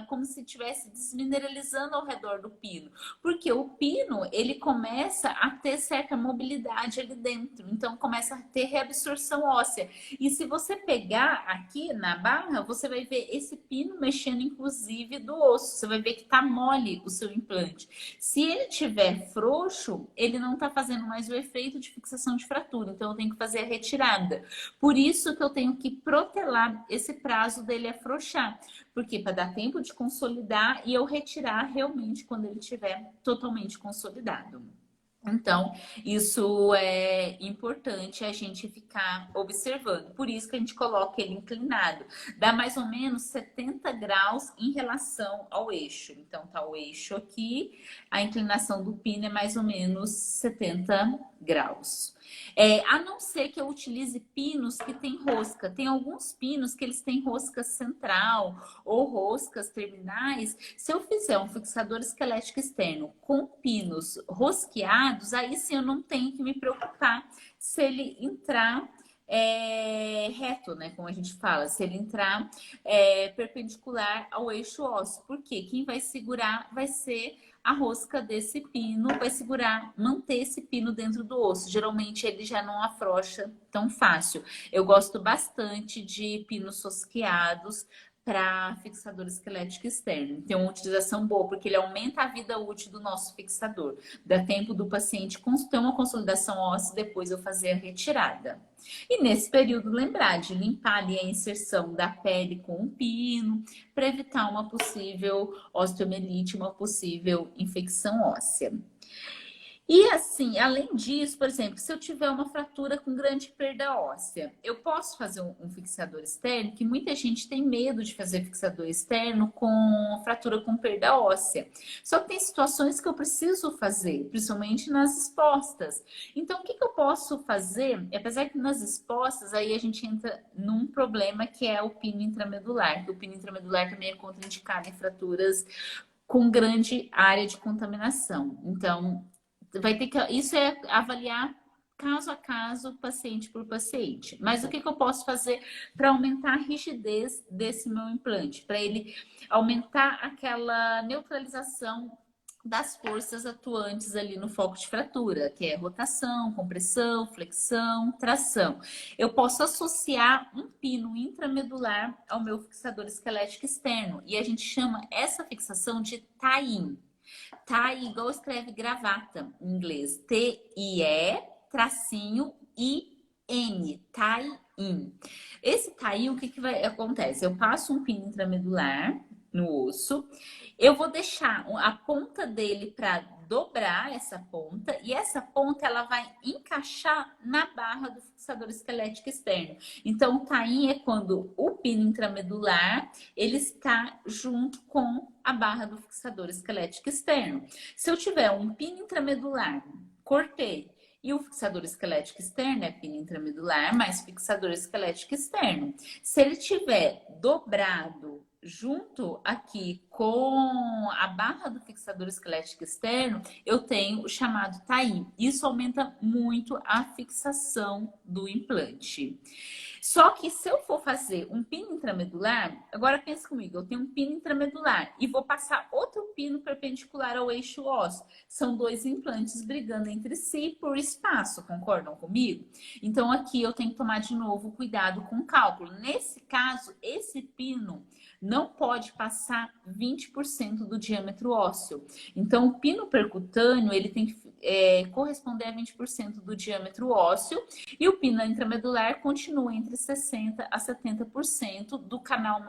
como se estivesse desmineralizando ao redor do pino, porque o pino ele começa a ter certa mobilidade ali dentro, então começa a ter reabsorção óssea. E se você pegar aqui na barra, você vai ver esse pino mexendo inclusive do osso, você vai ver que tá mole o seu implante. Se ele tiver frouxo, ele não tá fazendo mais o efeito de fixação de fratura, então eu tenho que fazer a retirada. Por isso que eu tenho que protelar esse prazo dele afrouxar, porque para dar tempo de consolidar e eu retirar realmente quando ele estiver totalmente consolidado. Então, isso é importante a gente ficar observando. Por isso que a gente coloca ele inclinado. Dá mais ou menos 70 graus em relação ao eixo. Então, tá o eixo aqui, a inclinação do pino é mais ou menos 70 graus. A não ser que eu utilize pinos que têm rosca. Tem alguns pinos que eles têm rosca central ou roscas terminais. Se eu fizer um fixador esquelético externo com pinos rosqueados, aí sim eu não tenho que me preocupar se ele entrar reto, né? Como a gente fala, se ele entrar perpendicular ao eixo ósseo. Porque quem vai segurar vai ser a rosca desse pino, vai segurar, manter esse pino dentro do osso. Geralmente ele já não afrouxa tão fácil. Eu gosto bastante de pinos rosqueados para fixador esquelético externo. Tem uma utilização boa, porque ele aumenta a vida útil do nosso fixador. Dá tempo do paciente ter uma consolidação óssea e depois eu fazer a retirada. E nesse período, lembrar de limpar ali a inserção da pele com o pino, para evitar uma possível osteomielite, uma possível infecção óssea. E assim, além disso, por exemplo, se eu tiver uma fratura com grande perda óssea, eu posso fazer um fixador externo, que muita gente tem medo de fazer fixador externo com fratura com perda óssea. Só que tem situações que eu preciso fazer, principalmente nas expostas. Então, o que eu posso fazer? Apesar que nas expostas, aí a gente entra num problema que é o pino intramedular, que o pino intramedular também é contraindicado em fraturas com grande área de contaminação. Então, vai ter que, isso é avaliar caso a caso, paciente por paciente. Mas o que eu posso fazer para aumentar a rigidez desse meu implante? Para ele aumentar aquela neutralização das forças atuantes ali no foco de fratura, que é rotação, compressão, flexão, tração. Eu posso associar um pino intramedular ao meu fixador esquelético externo e a gente chama essa fixação de tie-in. Tie, igual escreve gravata em inglês. T-I-E, tracinho, I-N. Tie-in. Esse tie-in, o que vai acontecer? Eu passo um pino intramedular no osso. Eu vou deixar a ponta dele para dobrar essa ponta. E essa ponta, ela vai encaixar na barra do fixador esquelético externo. Então, o tie-in é quando o pino intramedular, ele está junto com a barra do fixador esquelético externo. Se eu tiver um pino intramedular, cortei, e o fixador esquelético externo é pino intramedular mais fixador esquelético externo. Se ele tiver dobrado junto aqui com a barra do fixador esquelético externo, eu tenho o chamado TAI. Isso aumenta muito a fixação do implante. Só que se eu for fazer um pino intramedular, agora pensa comigo, eu tenho um pino intramedular e vou passar outro pino perpendicular ao eixo ósseo. São dois implantes brigando entre si por espaço, concordam comigo? Então aqui eu tenho que tomar de novo cuidado com o cálculo. Nesse caso, esse pino não pode passar 20% do diâmetro ósseo. Então, o pino percutâneo, ele tem que corresponder a 20% do diâmetro ósseo e o pino intramedular continua entre 60% a 70% do canal,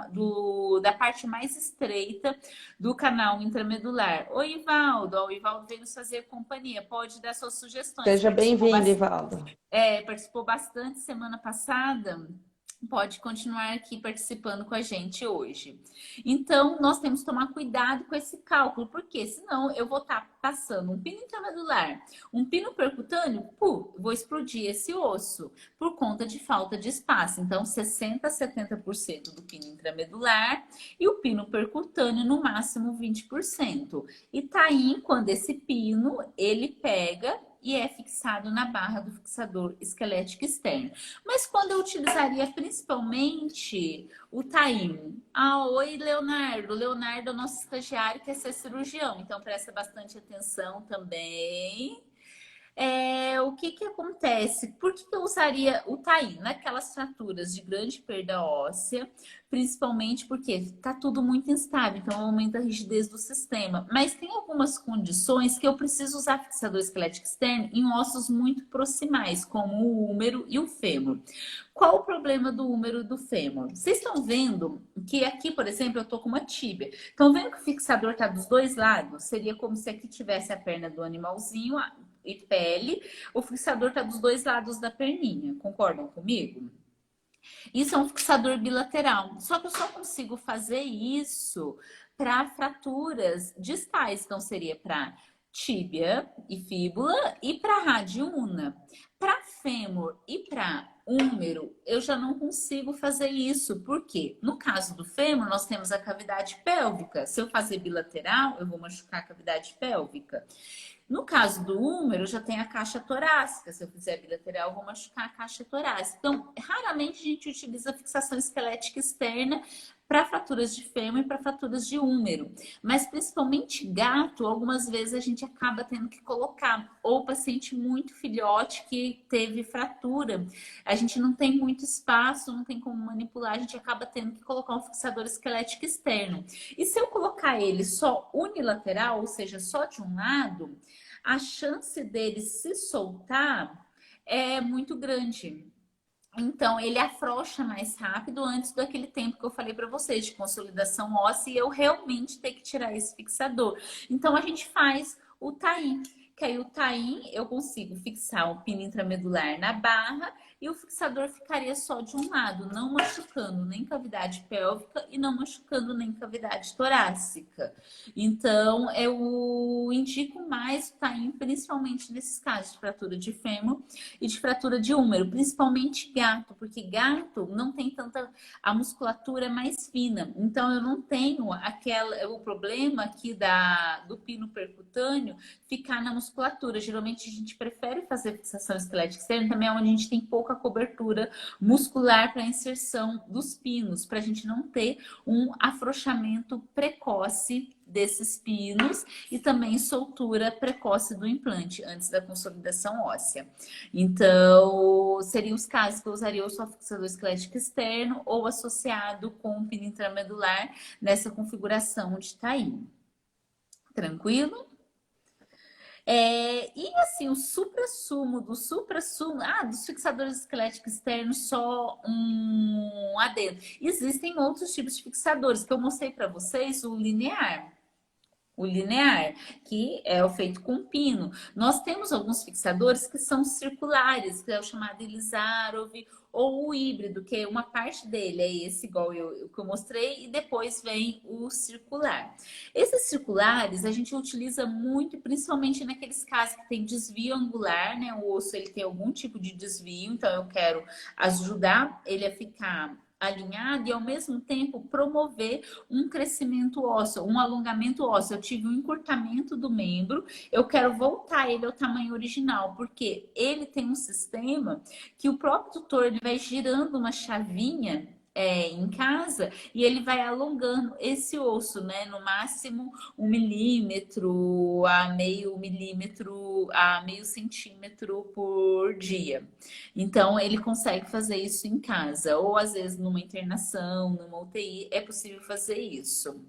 da parte mais estreita do canal intramedular. Oi, Ivaldo. O Ivaldo veio nos fazer companhia. Pode dar suas sugestões. Seja bem-vindo, Ivaldo. Participou bastante semana passada. Pode continuar aqui participando com a gente hoje. Então, nós temos que tomar cuidado com esse cálculo, porque senão eu vou estar passando um pino intramedular, um pino percutâneo, vou explodir esse osso por conta de falta de espaço. Então, 60% a 70% do pino intramedular e o pino percutâneo no máximo 20%. E tá aí quando esse pino, ele pega e é fixado na barra do fixador esquelético externo. Mas quando eu utilizaria principalmente o TAIM? Oi, Leonardo. Leonardo é o nosso estagiário que quer ser cirurgião, então presta bastante atenção também. O que acontece? Por que eu usaria o TAI naquelas fraturas de grande perda óssea? Principalmente porque está tudo muito instável, então aumenta a rigidez do sistema. Mas tem algumas condições que eu preciso usar fixador esquelético externo em ossos muito proximais, como o húmero e o fêmur. Qual o problema do húmero e do fêmur? Vocês estão vendo que aqui, por exemplo, eu estou com uma tíbia. Estão vendo que o fixador está dos dois lados? Seria como se aqui tivesse a perna do animalzinho e pele, o fixador está dos dois lados da perninha. Concordam comigo? Isso é um fixador bilateral. Só que eu só consigo fazer isso para fraturas distais. Então, seria para tíbia e fíbula e para radiúna. Para fêmur e para húmero, eu já não consigo fazer isso. Por quê? No caso do fêmur, nós temos a cavidade pélvica. Se eu fazer bilateral, eu vou machucar a cavidade pélvica. No caso do húmero, já tem a caixa torácica. Se eu fizer bilateral, eu vou machucar a caixa torácica. Então, raramente a gente utiliza a fixação esquelética externa para fraturas de fêmur e para fraturas de húmero. Mas, principalmente gato, algumas vezes a gente acaba tendo que colocar. Ou paciente muito filhote que teve fratura. A gente não tem muito espaço, não tem como manipular, a gente acaba tendo que colocar um fixador esquelético externo. E se eu colocar ele só unilateral, ou seja, só de um lado, a chance dele se soltar é muito grande. Então, ele afrouxa mais rápido antes daquele tempo que eu falei para vocês, de consolidação óssea, e eu realmente ter que tirar esse fixador. Então, a gente faz o TAI, que aí o TAI eu consigo fixar o pino intramedular na barra e o fixador ficaria só de um lado, não machucando nem cavidade pélvica e não machucando nem cavidade torácica. Então, eu indico mais o TAI, principalmente nesses casos de fratura de fêmur e de fratura de húmero, principalmente gato, porque gato não tem tanta, a musculatura é mais fina, então eu não tenho o problema aqui do pino percutâneo ficar na musculatura. Geralmente a gente prefere fazer fixação esquelética externa, também é onde a gente tem pouca cobertura muscular para inserção dos pinos, para a gente não ter um afrouxamento precoce desses pinos e também soltura precoce do implante antes da consolidação óssea. Então, seriam os casos que eu usaria ou só fixador esquelético externo ou associado com o pino intramedular nessa configuração de TAI. Tranquilo? E assim, o suprassumo dos fixadores esqueléticos externos, só um adendo. Existem outros tipos de fixadores que eu mostrei para vocês, o linear, que é o feito com pino. Nós temos alguns fixadores que são circulares, que é o chamado Ilizarov, ou o híbrido, que uma parte dele é esse, igual que eu mostrei, e depois vem o circular. Esses circulares a gente utiliza muito, principalmente naqueles casos que tem desvio angular, né? O osso ele tem algum tipo de desvio, então eu quero ajudar ele a ficar alinhado e ao mesmo tempo promover um crescimento ósseo, um alongamento ósseo. Eu tive um encurtamento do membro, eu quero voltar ele ao tamanho original, porque ele tem um sistema que o próprio tutor ele vai girando uma chavinha em casa e ele vai alongando esse osso, né? No máximo 1 milímetro a meio milímetro a meio centímetro por dia. Então, ele consegue fazer isso em casa, ou às vezes numa internação, numa UTI, é possível fazer isso.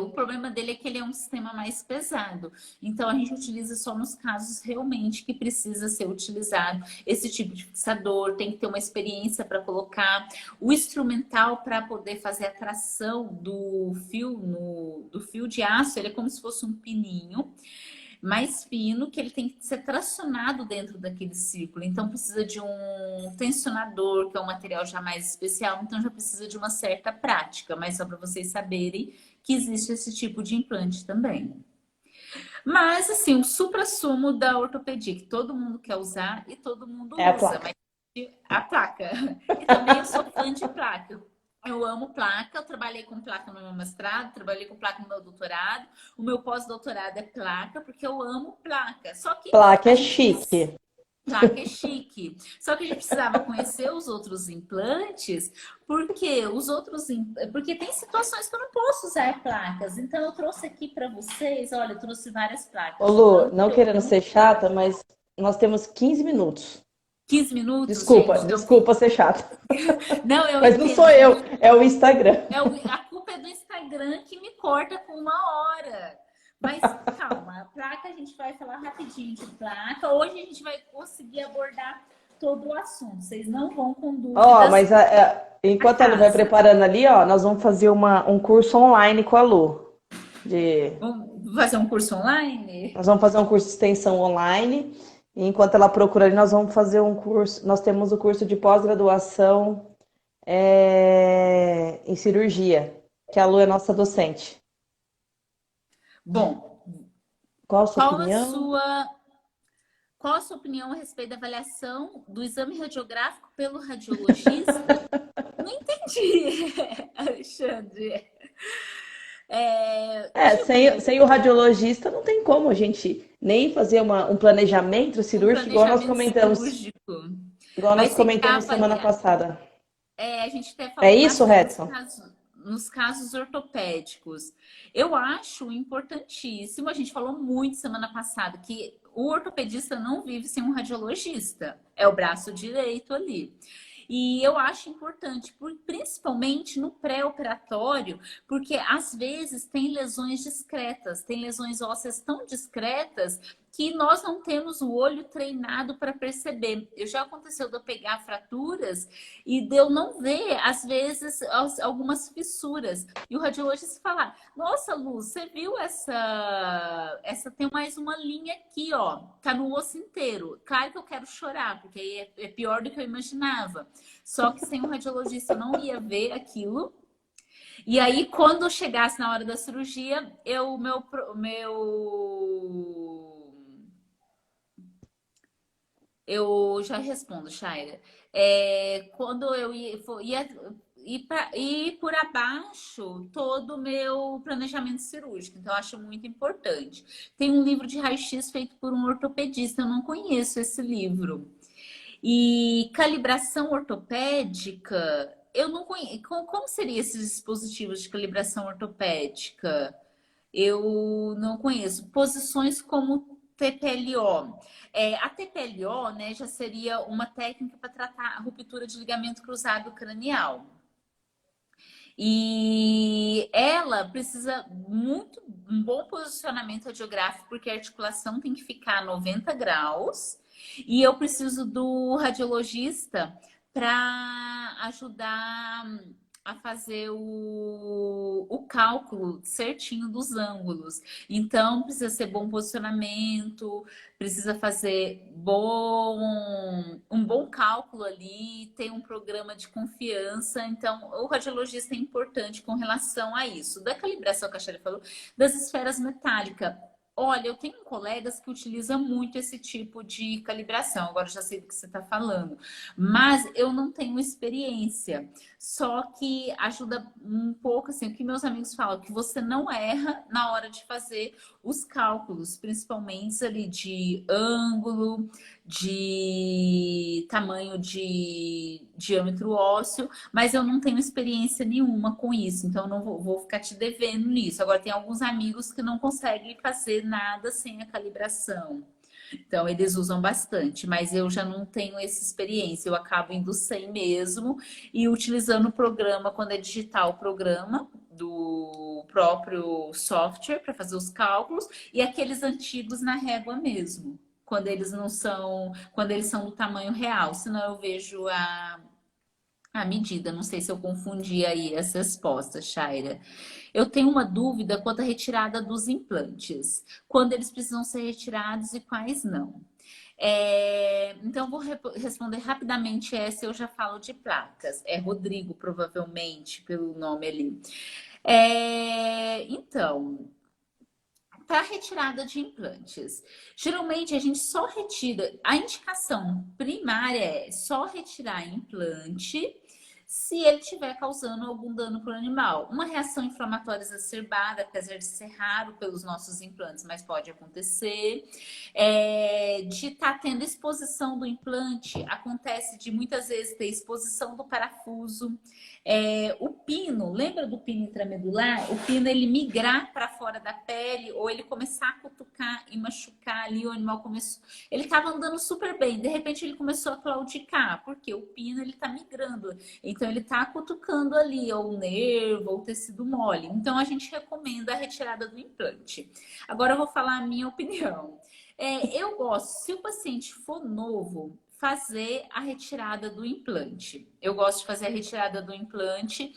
O problema dele é que ele é um sistema mais pesado. Então, a gente utiliza só nos casos realmente que precisa ser utilizado esse tipo de fixador. Tem que ter uma experiência para colocar o instrumental para poder fazer a tração do fio, do fio de aço. Ele é como se fosse um pininho mais fino, que ele tem que ser tracionado dentro daquele círculo. Então, precisa de um tensionador, que é um material já mais especial. Então, já precisa de uma certa prática. Mas só para vocês saberem que existe esse tipo de implante também. Mas, assim, o suprassumo da ortopedia, que todo mundo quer usar e todo mundo É a usa. placa. Mas a placa. E também eu sou fã de placa. Eu amo placa, eu trabalhei com placa no meu mestrado, trabalhei com placa no meu doutorado. O meu pós-doutorado é placa, porque eu amo placa. Só que Placa a é gente chique. placa é chique. Só que a gente precisava conhecer os outros implantes, porque porque tem situações que eu não posso usar placas. Então eu trouxe aqui para vocês, olha, eu trouxe várias Ô, placas de Lu, plano que não eu querendo amo. ser chata, mas nós temos 15 minutos. 15 minutos, Desculpa, gente. Então, desculpa ser chata. não, eu Mas não entendo, sou gente. eu, é o Instagram. A culpa é do Instagram que me corta com 1 hora. Mas calma, a placa a gente vai falar rapidinho de placa. Hoje a gente vai conseguir abordar todo o assunto. Vocês não vão com Ó, dúvidas mas a enquanto a Lu vai casa. preparando ali, ó, nós vamos fazer um curso online com a Lu. De, Vamos fazer um curso online? nós vamos fazer um curso de extensão online. E enquanto ela procura ali, nós vamos fazer um curso. Nós temos o curso de pós-graduação em cirurgia, que a Lu é nossa docente. Bom, Qual a sua qual a opinião? sua, qual a sua opinião a respeito da avaliação do exame radiográfico pelo radiologista? Não entendi, Alexandre. Tipo, Sem o radiologista não tem como a gente nem fazer um planejamento um cirúrgico, planejamento cirúrgico. igual Vai nós ser que comentamos semana passada. a gente até É falou isso, bastante Redson? nos casos ortopédicos. Eu acho importantíssimo, a gente falou muito semana passada, que o ortopedista não vive sem um radiologista. É o braço direito ali. E eu acho importante, principalmente no pré-operatório, porque às vezes tem lesões discretas, tem lesões ósseas tão discretas que nós não temos o olho treinado para perceber. Já aconteceu de eu pegar fraturas e de eu não ver, às vezes, algumas fissuras. E o radiologista falar: Nossa, Lu, você viu essa tem mais uma linha aqui, ó, tá no osso inteiro. Claro que eu quero chorar, porque aí é pior do que eu imaginava. Só que sem o radiologista eu não ia ver aquilo. E aí, quando chegasse na hora da cirurgia, eu já respondo, Shaira. Quando eu ia ir por abaixo todo o meu planejamento cirúrgico. Então, eu acho muito importante. Tem um livro de raio-x feito por um ortopedista, eu não conheço esse livro. E calibração ortopédica, eu não conheço. Como seriam esses dispositivos de calibração ortopédica? Eu não conheço. Posições como TPLO. A TPLO, né, já seria uma técnica para tratar a ruptura de ligamento cruzado cranial. E ela precisa muito um bom posicionamento radiográfico, porque a articulação tem que ficar a 90 graus. E eu preciso do radiologista para ajudar a fazer o cálculo certinho dos ângulos. Então, precisa ser bom posicionamento, precisa fazer um bom cálculo ali, ter um programa de confiança. Então, o radiologista é importante com relação a isso. Da calibração que a Shelly falou, das esferas metálicas. Olha, eu tenho colegas que utilizam muito esse tipo de calibração. Agora eu já sei do que você está falando, mas eu não tenho experiência. Só que ajuda um pouco, assim, o que meus amigos falam, que você não erra na hora de fazer os cálculos, principalmente ali de ângulo, de tamanho de diâmetro ósseo, mas eu não tenho experiência nenhuma com isso, então eu não vou ficar te devendo nisso. Agora, tem alguns amigos que não conseguem fazer nada sem a calibração. Então, eles usam bastante, mas eu já não tenho essa experiência. Eu acabo indo sem mesmo e utilizando o programa, quando é digital, o programa do próprio software para fazer os cálculos e aqueles antigos na régua mesmo. Quando eles não são, quando eles são do tamanho real, senão eu vejo a medida. Não sei se eu confundi aí as respostas, Shaira. Eu tenho uma dúvida quanto à retirada dos implantes. Quando eles precisam ser retirados e quais não. Então, eu vou responder rapidamente essa. Eu já falo de placas. É Rodrigo, provavelmente, pelo nome ali. Então, para retirada de implantes, geralmente a gente só retira. A indicação primária é só retirar implante se ele estiver causando algum dano para o animal. Uma reação inflamatória exacerbada, apesar de ser raro pelos nossos implantes, mas pode acontecer. De estar tendo exposição do implante, acontece de muitas vezes ter exposição do parafuso. O pino, lembra do pino intramedular? O pino ele migrar para fora da pele ou ele começar a cutucar e machucar ali, o animal começou. Ele estava andando super bem, de repente ele começou a claudicar, porque o pino ele está migrando. Então, ele está cutucando ali ou o nervo ou o tecido mole. Então, a gente recomenda a retirada do implante. Agora, eu vou falar a minha opinião. Eu gosto, se o paciente for novo, fazer a retirada do implante. Eu gosto de fazer a retirada do implante.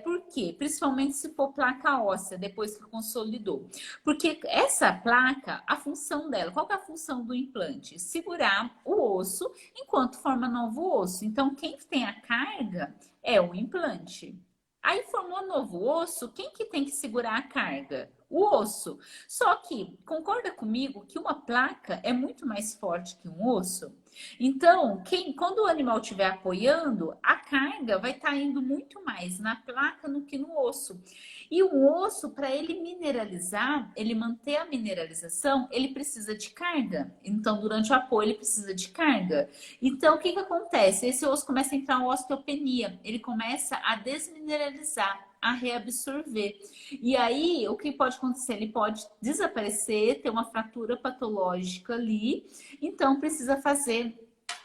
Por quê? Principalmente se for placa óssea, depois que consolidou. Porque essa placa, a função dela, qual que é a função do implante? Segurar o osso enquanto forma novo osso. Então, quem tem a carga é o implante. Aí formou novo osso, quem que tem que segurar a carga? O osso. Só que, concorda comigo que uma placa é muito mais forte que um osso? Então, quando o animal estiver apoiando, a carga vai estar indo muito mais na placa do que no osso. E o osso, para ele mineralizar, ele manter a mineralização, ele precisa de carga. Então, durante o apoio, ele precisa de carga. Então, o que acontece? Esse osso começa a entrar em osteopenia, ele começa a desmineralizar, a reabsorver. E aí, o que pode acontecer? Ele pode desaparecer, ter uma fratura patológica ali, então precisa fazer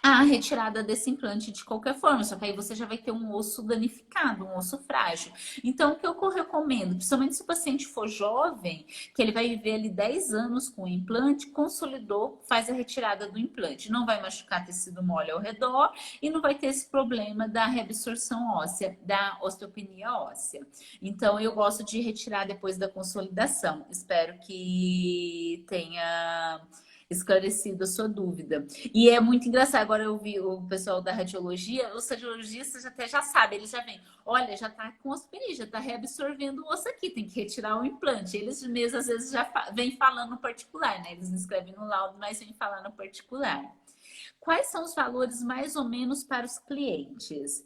a retirada desse implante de qualquer forma, só que aí você já vai ter um osso danificado, um osso frágil. Então, o que eu recomendo, principalmente se o paciente for jovem, que ele vai viver ali 10 anos com o implante, consolidou, faz a retirada do implante. Não vai machucar tecido mole ao redor e não vai ter esse problema da reabsorção óssea, da osteopenia óssea. Então, eu gosto de retirar depois da consolidação. Espero que tenha esclarecido a sua dúvida. E é muito engraçado. Agora eu vi o pessoal da radiologia, os radiologistas até já sabem, eles já vêm. Olha, já tá com osteopenia, já tá reabsorvendo o osso aqui, tem que retirar o implante. Eles mesmos às vezes já vêm falando no particular, né? Eles não escrevem no laudo, mas vêm falar no particular. Quais são os valores mais ou menos para os clientes?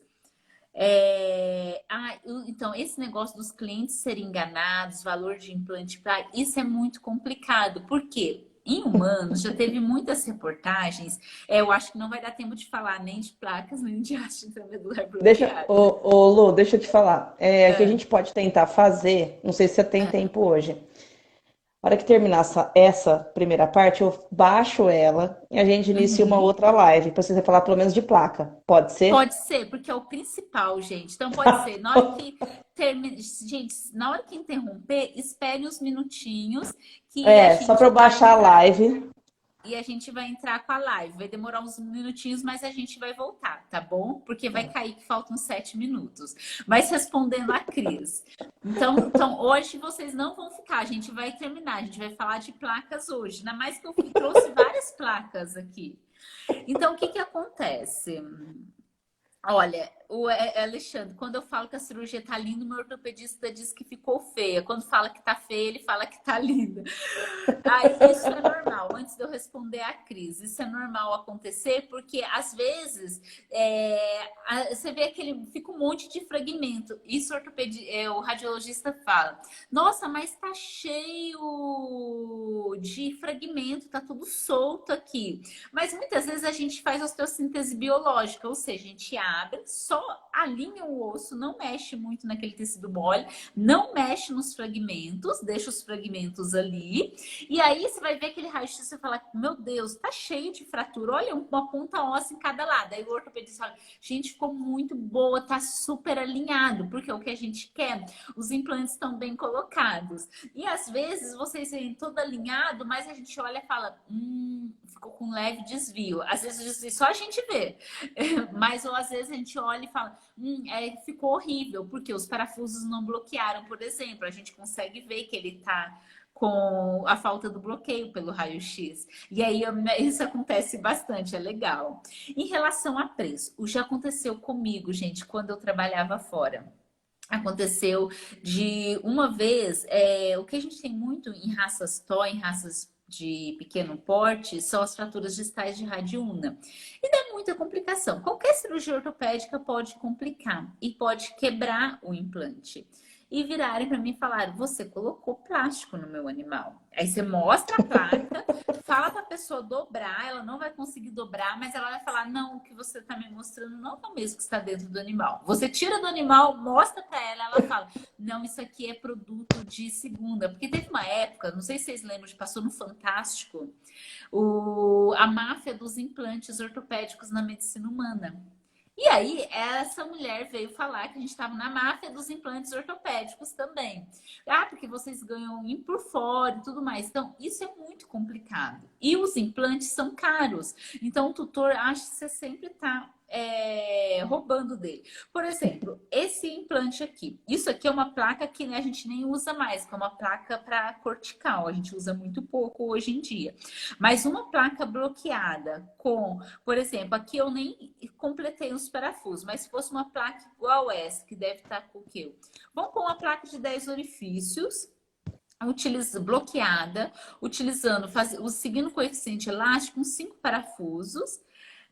Então, esse negócio dos clientes serem enganados, valor de implante, isso é muito complicado. Por quê? Em humanos, já teve muitas reportagens. Eu acho que não vai dar tempo de falar nem de placas, nem de haste intramedular bloqueada. Lu, deixa eu te falar. O que a gente pode tentar fazer, não sei se você tem tempo hoje. Na hora que terminar essa primeira parte, eu baixo ela e a gente inicia uma outra live para você falar pelo menos de placa. Pode ser? Pode ser, porque é o principal, gente. Então pode ser. Na hora que termina, gente, na hora que interromper, espere uns minutinhos que a gente Só para eu baixar a live. E a gente vai entrar com a live. Vai demorar uns minutinhos, mas a gente vai voltar, tá bom? Porque vai cair que faltam 7 minutos. Mas respondendo a Cris. Então, hoje vocês não vão ficar. A gente vai terminar. A gente vai falar de placas hoje. Ainda mais que eu trouxe várias placas aqui. Então, o que acontece? Olha, Alexandre, quando eu falo que a cirurgia tá linda, o meu ortopedista diz que ficou feia. Quando fala que tá feia, ele fala que tá linda. Aí, isso é normal. Antes de eu responder a Cris, isso é normal acontecer porque às vezes você vê aquele fica um monte de fragmento. Isso o radiologista fala: nossa, mas tá cheio de fragmento, tá tudo solto aqui. Mas muitas vezes a gente faz osteossíntese biológica, ou seja, a gente abre, só alinha o osso, não mexe muito naquele tecido mole, não mexe nos fragmentos, deixa os fragmentos ali. E aí você vai ver aquele raio-x e você fala: meu Deus, tá cheio de fratura, olha, uma ponta óssea em cada lado. Aí o ortopedista fala: gente, ficou muito boa, tá super alinhado, porque é o que a gente quer. Os implantes estão bem colocados. E às vezes vocês veem todo alinhado, mas a gente olha e fala: ficou com um leve desvio. Às vezes só a gente vê. Mas ou às vezes a gente olha e fala: ficou horrível, porque os parafusos não bloquearam, por exemplo. A gente consegue ver que ele tá com a falta do bloqueio pelo raio-x. E aí isso acontece bastante, é legal. Em relação a preço, o já aconteceu comigo, gente, quando eu trabalhava fora. Aconteceu de uma vez, o que a gente tem muito em raças toy, em raças de pequeno porte, são as fraturas distais de radiúna. E dá muita complicação. Qualquer cirurgia ortopédica pode complicar e pode quebrar o implante. E virarem para mim e falaram: você colocou plástico no meu animal. Aí você mostra a placa, fala para a pessoa dobrar, ela não vai conseguir dobrar, mas ela vai falar: não, o que você está me mostrando não é o mesmo que está dentro do animal. Você tira do animal, mostra para ela, ela fala: não, isso aqui é produto de segunda. Porque teve uma época, não sei se vocês lembram, passou no Fantástico, a máfia dos implantes ortopédicos na medicina humana. E aí, essa mulher veio falar que a gente estava na máfia dos implantes ortopédicos também. Ah, porque vocês ganham por fora e tudo mais. Então, isso é muito complicado. E os implantes são caros. Então, o tutor acha que você sempre está roubando dele. Por exemplo, esse implante aqui. Isso aqui é uma placa que, né, a gente nem usa mais, que é uma placa para cortical. A gente usa muito pouco hoje em dia. Mas uma placa bloqueada com, por exemplo, aqui eu nem completei os parafusos, mas se fosse uma placa igual essa, que deve estar com o quê? Vamos pôr uma placa de 10 orifícios, bloqueada, seguindo o coeficiente elástico, com 5 parafusos,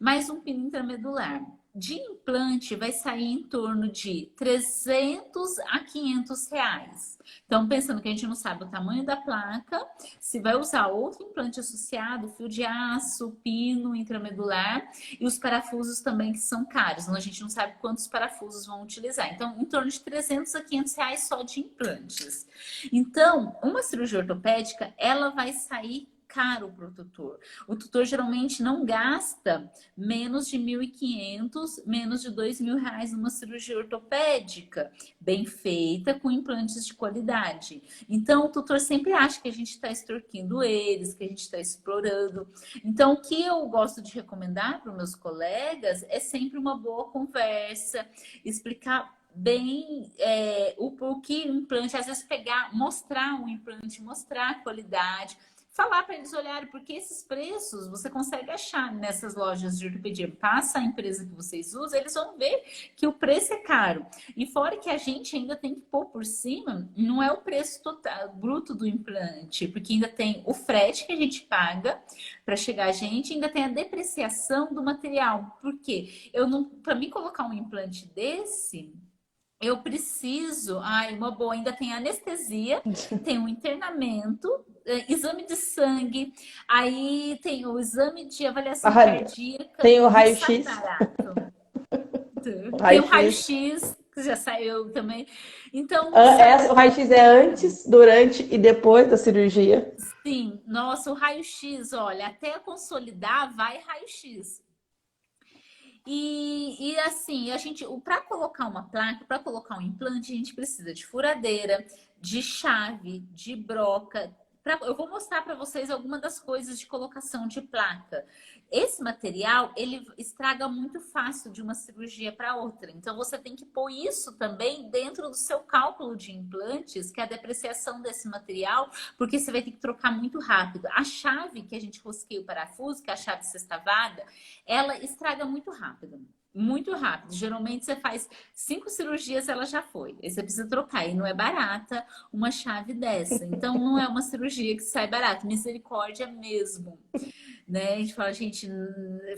mais um pino intramedular. De implante vai sair em torno de 300 a 500 reais. Então, pensando que a gente não sabe o tamanho da placa, se vai usar outro implante associado, fio de aço, pino intramedular e os parafusos também que são caros. Então, a gente não sabe quantos parafusos vão utilizar. Então, em torno de 300 a 500 reais só de implantes. Então, uma cirurgia ortopédica, ela vai sair caro para o tutor. O tutor geralmente não gasta menos de 1.500, menos de 2.000 reais numa cirurgia ortopédica, bem feita, com implantes de qualidade. Então, o tutor sempre acha que a gente está extorquindo eles, que a gente está explorando. Então, o que eu gosto de recomendar para os meus colegas é sempre uma boa conversa, explicar bem o que o implante, às vezes mostrar um implante, mostrar a qualidade, falar para eles olharem, porque esses preços você consegue achar nessas lojas de ortopedia. Passa a empresa que vocês usam, eles vão ver que o preço é caro. E fora que a gente ainda tem que pôr por cima, não é o preço total, bruto do implante, porque ainda tem o frete que a gente paga para chegar a gente, ainda tem a depreciação do material. Porque para mim colocar um implante desse, eu preciso, uma boa, ainda tem anestesia, tem um internamento, exame de sangue, aí tem o exame de avaliação cardíaca, tem o não sai raio-x. barato. Tem o raio-x, que já saiu também. Então, o raio-x é antes, durante e depois da cirurgia. Sim, nossa, o raio-x, olha, até consolidar vai raio-x. E assim, para colocar uma placa, para colocar um implante, a gente precisa de furadeira, de chave, de broca. Eu vou mostrar para vocês algumas das coisas de colocação de placa. Esse material, ele estraga muito fácil de uma cirurgia para outra. Então, você tem que pôr isso também dentro do seu cálculo de implantes, que é a depreciação desse material, porque você vai ter que trocar muito rápido. A chave que a gente rosqueia o parafuso, que é a chave sextavada, ela estraga muito rápido. Muito rápido. Geralmente você faz 5 cirurgias, ela já foi. Aí você precisa trocar. E não é barata uma chave dessa. Então não é uma cirurgia que sai barata. Misericórdia mesmo. Né? A gente fala, gente,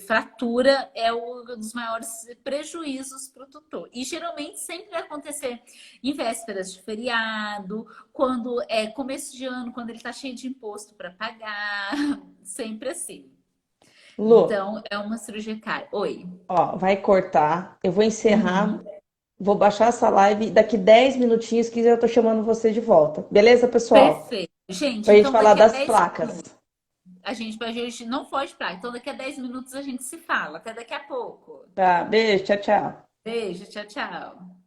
fratura é um dos maiores prejuízos para o tutor. E geralmente sempre vai acontecer em vésperas de feriado, quando é começo de ano, quando ele está cheio de imposto para pagar. Sempre assim. Lu, Então, é uma cirurgia cara. Oi. ó, vai cortar. Eu vou encerrar, Uhum. vou baixar essa live. Daqui 10 minutinhos, que eu tô chamando você de volta. Beleza, pessoal? Perfeito. Gente, Pra gente então falar daqui a das 10 placas. minutos, a gente não foge pra. Então daqui a 10 minutos a gente se fala. Até daqui a pouco. Tá, beijo, tchau, tchau. Beijo, tchau, tchau.